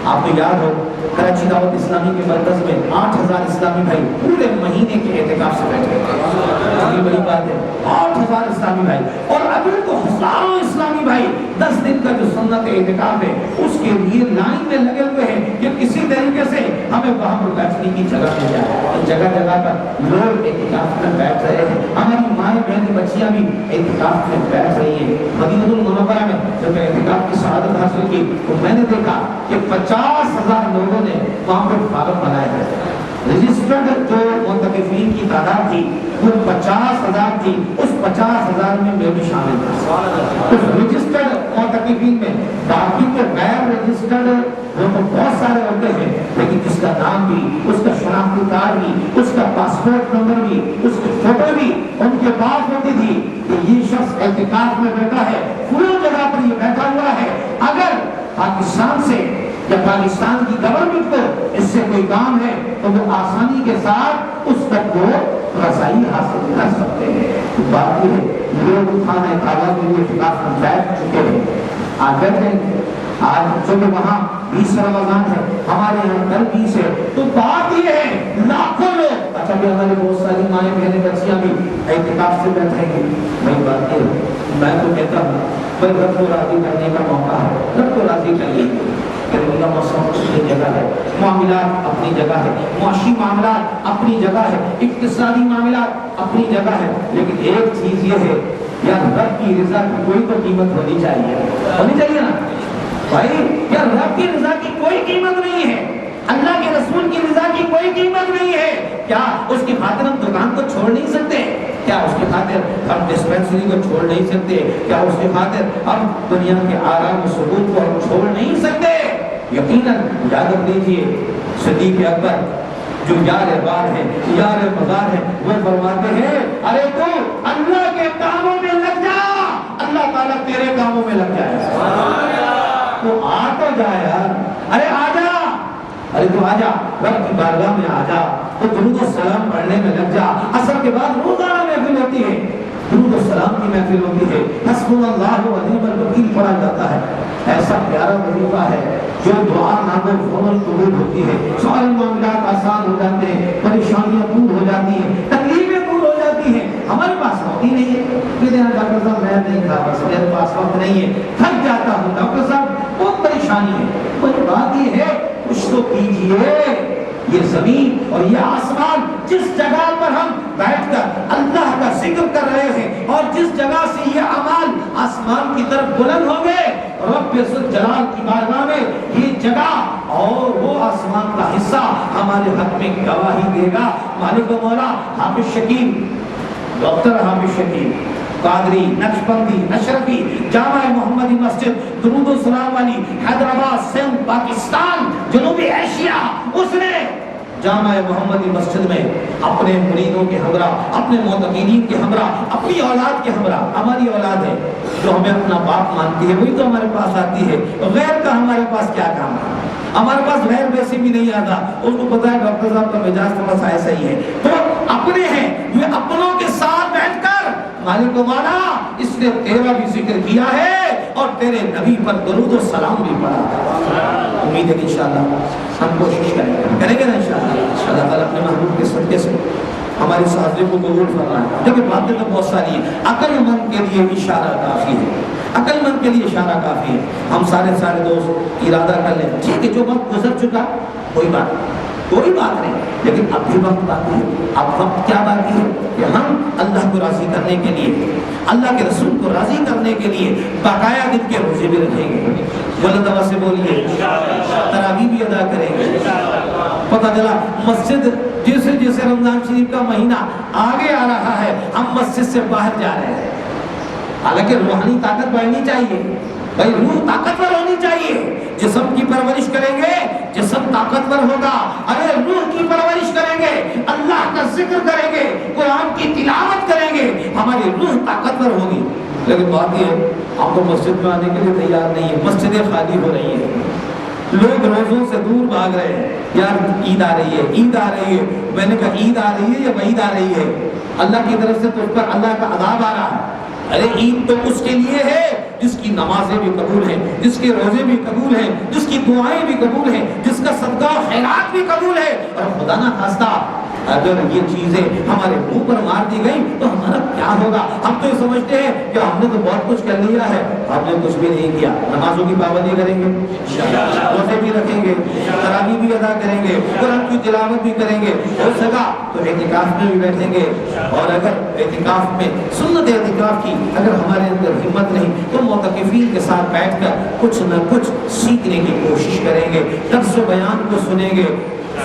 آپ کو یاد ہو کراچی دعوت اسلامی کے مرکز میں 8000 اسلامی بھائی پورے مہینے کے اعتکاف سے بیٹھے ہیں، یہ بڑی بات ہے، 8000 اسلامی بھائی، اور ابھی تو ہزاروں اسلامی بھائی 10 دن کا جو سنت اعتکاف ہے اس کے لیے لائن میں لگے ہوئے ہیں کہ کسی طریقے سے ہمیں وہاں پر بیٹھنے کی جگہ مل جائے۔ جگہ جگہ پر لوگ اعتکاف میں بیٹھ رہے ہیں، ہماری مائیں بہنیں بچیاں بھی اعتکاف میں بیٹھ رہی ہیں۔ مدینہ المنورہ میں جب میں اعتکاف کی سعادت حاصل کی تو میں نے دیکھا کہ 50,000 لوگوں نے وہاں پر فارم بنائے ہیں۔ رجسٹرڈ جو معتکفین کی تعداد تھی وہ 50,000 تھی، اس 50,000 میں میں بھی شامل تھا، اس رجسٹرڈ معتکفین میں۔ باقی تو غیر رجسٹرڈ وہ تو بہت سارے ہوتے ہیں، لیکن جس کا نام بھی، اس کا شناختی کارڈ بھی، اس کا پاسپورٹ نمبر بھی، اس کی فوٹو بھی ان کے پاس ہوتی تھی کہ یہ شخص اعتکاف میں بیٹھا ہے، پوری جگہ پر یہ بیٹھا ہوا ہے۔ اگر پاکستان سے یا پاکستان کی گورنمنٹ کو اس سے کوئی کام ہے تو وہ آسانی کے ساتھ اس تک وہ رسائی حاصل کر سکتے ہیں۔ بات یہ ہے لوگ خانہ کعبہ کے لیے اعتکاف میں بیٹھ چکے ہیں، آج بیٹھے ہیں۔ آج چونکہ وہاں 20 رمضان ہے، ہمارے یہاں کل 20 ہے، تو بات یہ ہے لاکھوں لوگ، اچھا بھی ہماری بہت ساری مائیں بہنیں بچیاں بھی اعتکاف سے بیٹھیں گے۔ وہی بات یہ ہے، میں تو کہتا ہوں بھائی رب کو راضی کرنے کا موقع ہے، رب کو راضی کریے کہ اللہ مسلم اپنی جگہ ہے، معاملات اپنی جگہ ہے، معاشی معاملات اپنی جگہ ہے، اقتصادی معاملات اپنی جگہ ہے، لیکن ایک چیز یہ ہے یار رب کی رضا کی کوئی تو قیمت ہونی چاہیے نا بھائی، یار رب کی رضا کی کوئی قیمت نہیں ہے، اللہ کے رسول کی رضا کی کوئی قیمت نہیں ہے۔ کیا اس کی خاطر ہم دکان کو چھوڑ نہیں سکتے؟ کیا اس کی خاطر ہم ڈسپینسری کو چھوڑ نہیں سکتے؟ کیا اس کی خاطر ہم دنیا کے آرام و سکون کو ہم چھوڑ نہیں سکتے؟ یقیناً یاد رکھیے صدیق اکبر جو یار بار ہے، یار مزار ہے، وہ فرماتے ہیں ارے تو اللہ کے کاموں میں لگ جا، اللہ تعالیٰ تیرے کاموں میں لگ جائے۔ تو آ تو جا یار، ارے آ جا، ارے تو آ جا، رب کی بارگاہ میں آ جا، تو درود و سلام پڑھنے میں لگ جا۔ عصر کے بعد روزانہ محفل ہوتی ہے، درود و سلام کی محفل ہوتی ہے، حسبنا اللہ و نعم الوکیل پڑھا جاتا ہے۔ ایسا پیارا وظیفہ ہے جو دعا مانگو فوراً قبول ہوتی ہے، سارے معاملات آسان ہو جاتے ہیں، پریشانیاں دور ہو جاتی ہیں، تکلیفیں دور ہو جاتی ہیں۔ ہمارے پاس وقت ہی نہیں ہے کہ ڈاکٹر صاحب میں نہیں کھا بس میرے پاس وقت نہیں ہے، تھک جاتا ہوں ڈاکٹر صاحب بہت پریشانی ہے۔ کوئی بات یہ ہے کچھ تو کیجیے، یہ زمین اور یہ آسمان جس جگہ پر ہم بیٹھ کر اللہ کا ذکر کر رہے ہیں اور جس جگہ سے یہ اعمال آسمان کی طرف بلند ہوں گے، رب ذوالجلال کی بارگاہ میں یہ جگہ اور وہ آسمان کا حصہ ہمارے حق میں گواہی دے گا۔ مالک و مولا حافظ شکیل، ڈاکٹر حافظ شکیل قادری، نقشبندی، اشرفی، جامع محمدی مسجد درود و سلام والی، حیدرآباد، سندھ، پاکستان، جنوبی ایشیا، اس نے جامع محمدی مسجد میں اپنے مریدوں کے ہمراہ، اپنے معتقدین کے ہمراہ، اپنی اولاد کے ہمراہ، ہماری اولاد ہے جو ہمیں اپنا باپ مانتی ہے وہی تو ہمارے پاس آتی ہے، غیر کا ہمارے پاس کیا کام ہے؟ ہمارے پاس غیر ویسے بھی نہیں آتا، اس کو پتا ہے ڈاکٹر صاحب کا مزاج تھوڑا سا ایسا ہی ہے، تو اپنے ہیں یہ اپنوں کے ساتھ بیٹھ کر مالک و مولا اس نے تیرا بھی ذکر کیا ہے اور تیرے نبی پر درود و سلام بھی پڑھا۔ امید ہے کہ انشاءاللہ ہم کوشش کریں گے نا انشاءاللہ اللہ تعالیٰ اپنے محبوب کے صدقے سے ہماری سازی کو قبول فرمائے۔ دیکھیں باتیں تو بہت ساری ہیں، عقل مند کے لیے اشارہ کافی ہے، عقل مند کے لیے اشارہ کافی ہے۔ ہم سارے دوست ارادہ کر لیں ٹھیک ہے جو وقت گزر چکا کوئی بات نہیں، لیکن اب بھی وقت باقی ہے۔ اب وقت کیا باقی ہے کہ ہم اللہ کو راضی کرنے کے لیے، اللہ کے رسول کو راضی کرنے کے لیے باقاعدہ دن کے روزے بھی رکھیں گے، بلند آواز سے بولیے، تراویح بھی ادا کریں گے۔ پتہ چلا مسجد جیسے رمضان شریف کا مہینہ آگے آ رہا ہے ہم مسجد سے باہر جا رہے ہیں، حالانکہ روحانی طاقت بڑھنی چاہیے، بھائی روح طاقتور ہونی چاہیے. جسم کی پرورش کریں گے جسم طاقتور ہوگا. ارے روح کی پرورش کریں گے, اللہ کا ذکر کریں گے, قرآن کی تلاوت کریں گے, ہماری روح طاقتور ہوگی. لیکن بات یہ ہے آپ کو مسجد میں آنے کے لیے تیار نہیں ہے, مسجدیں خالی ہو رہی ہیں, لوگ روزوں سے دور بھاگ رہے ہیں. یار عید آ رہی ہے, عید آ رہی ہے. میں نے کہا عید آ رہی ہے یا وعید آ رہی ہے؟ اللہ کی طرف سے تو اس پر اللہ کا عذاب آ رہا ہے. ارے عید تو اس کے لیے ہے جس کی نمازیں بھی قبول ہیں, جس کے روزے بھی قبول ہیں, جس کی دعائیں بھی قبول ہیں, جس کا صدقہ و خیرات بھی قبول ہے. اور خدا نہ خواستہ اگر یہ چیزیں ہمارے منہ پر مار دی گئی تو ہمارا کیا ہوگا؟ ہم تو یہ سمجھتے ہیں کہ ہم نے تو بہت کچھ کر لیا ہے. ہم نے کچھ بھی نہیں کیا. نمازوں کی پابندی کریں گے, روزے بھی رکھیں گے, تراویح بھی ادا کریں گے, قرآن کی تلاوت بھی کریں گے, ہو سکا تو اعتکاف میں بھی بیٹھیں گے. اور اگر اعتکاف میں سنت اعتکاف کی اگر ہمارے اندر ہمت نہیں تو معتکفین کے ساتھ بیٹھ کر کچھ نہ کچھ سیکھنے کی کوشش کریں گے, درس و بیان کو سنیں گے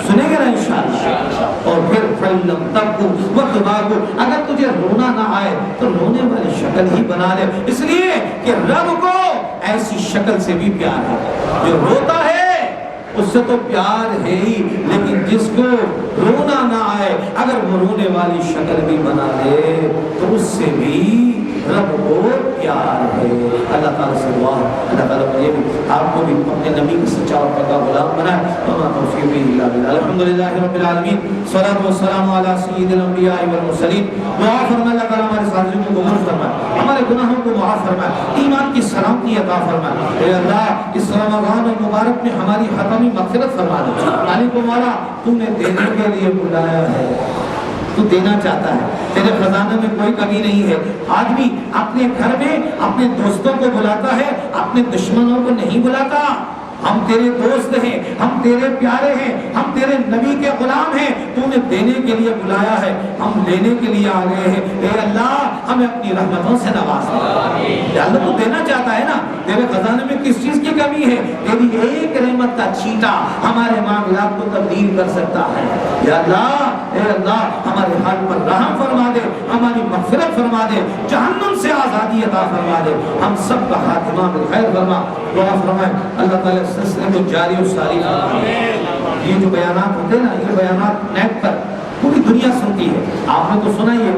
نا انشاءاللہ. اور پھر فَإِلَّمْ تَبْكُوا وَتُبَاكُوا, اگر تجھے رونا نہ آئے تو رونے والی شکل ہی بنا لے, اس لیے کہ رب کو ایسی شکل سے بھی پیار ہے. جو روتا ہے اس سے تو پیار ہے ہی, لیکن جس کو رونا نہ آئے اگر وہ رونے والی شکل بھی بنا لے تو اس سے بھی رب کو پیار ہے. اللہ تعالیٰ سے دعا ہے اللہ تعالیٰ مجھے بھی آپ کو بھی اپنے نبی کی سچا اور پکا غلام بنائے. الحمدللہ رب العالمین, صلاۃ والسلام علی سید الانبیاء والمرسلین. دعا فرمائے اللہ تعالیٰ ہمارے ساتھیوں کو قبول فرمائے, ہمارے گناہوں کو معاف فرمائے, ایمان کی سلامتی عطا فرمائے. اے اللہ اس رمضان المبارک میں ہماری حتمی مغفرت فرما دے. مالک و مولا تو نے دینے کے لیے بلایا ہے, تو دینا چاہتا ہے, تیرے خزانے میں کوئی کمی نہیں ہے. آدمی اپنے گھر میں اپنے دوستوں کو بلاتا ہے, اپنے دشمنوں کو نہیں بلاتا. ہم تیرے دوست ہیں, ہم تیرے پیارے ہیں, ہم تیرے نبی کے غلام ہیں, تو نے دینے کے لیے بلایا ہے, ہم لینے کے لیے آ گئے ہیں. اے اللہ ہمیں اپنی رحمتوں سے نواز دے. یا اللہ تو دینا چاہتا ہے نا, تیرے خزانے میں کس چیز کی کمی ہے؟ تیری ایک رحمت کا چھینٹا ہمارے معاملات کو تبدیل کر سکتا ہے. یا اللہ اے اللہ ہمارے حال پر رحم فرما دے, ہماری مغفرت فرما دے, جہنم سے آزادی عطا فرما دے, ہم سب کا خاتمہ بالخیر فرما. دعا فرمائے اللہ تعالیٰ سلسلے کو جاری و ساری فرمائے. یہ جو بیانات ہوتے ہیں نا, یہ بیانات نیٹ پر پوری دنیا سنتی ہے, آپ نے تو سنا ہی ہے,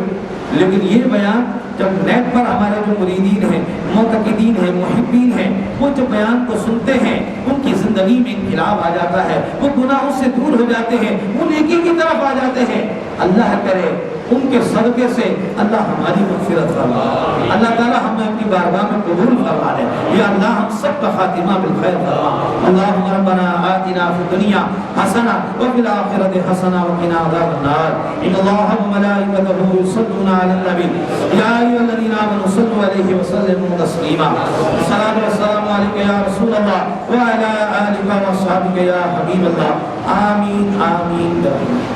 لیکن یہ بیان جب نیٹ پر ہمارے جو مریدین ہیں, معتقدین ہیں, محبین ہیں, وہ جب بیان کو سنتے ہیں ان کی زندگی میں انقلاب آ جاتا ہے, وہ گناہوں سے دور ہو جاتے ہیں, وہ نیکی کی طرف آ جاتے ہیں. اللہ کرے ان کے صدقے سے اللہ ہماری مغفرت فرما, اللہ تعالیٰ ہمیں اپنی بارگاہ میں قبول فرما لے. یا اللہ ہم سب کا خاتمہ بالخیر فرما. اللہم ربنا آتنا فی الدنیا حسنہ وفی الآخرۃ حسنہ وقنا عذاب النار. ان اللہ وملائکتہ یصلون علی النبی یا ایھا الذین آمنوا صلوا علیہ وسلموا تسلیما. الصلاۃ والسلام علیک یا رسول اللہ وعلی آلک واصحابک یا حبیب اللہ. آمین آمین.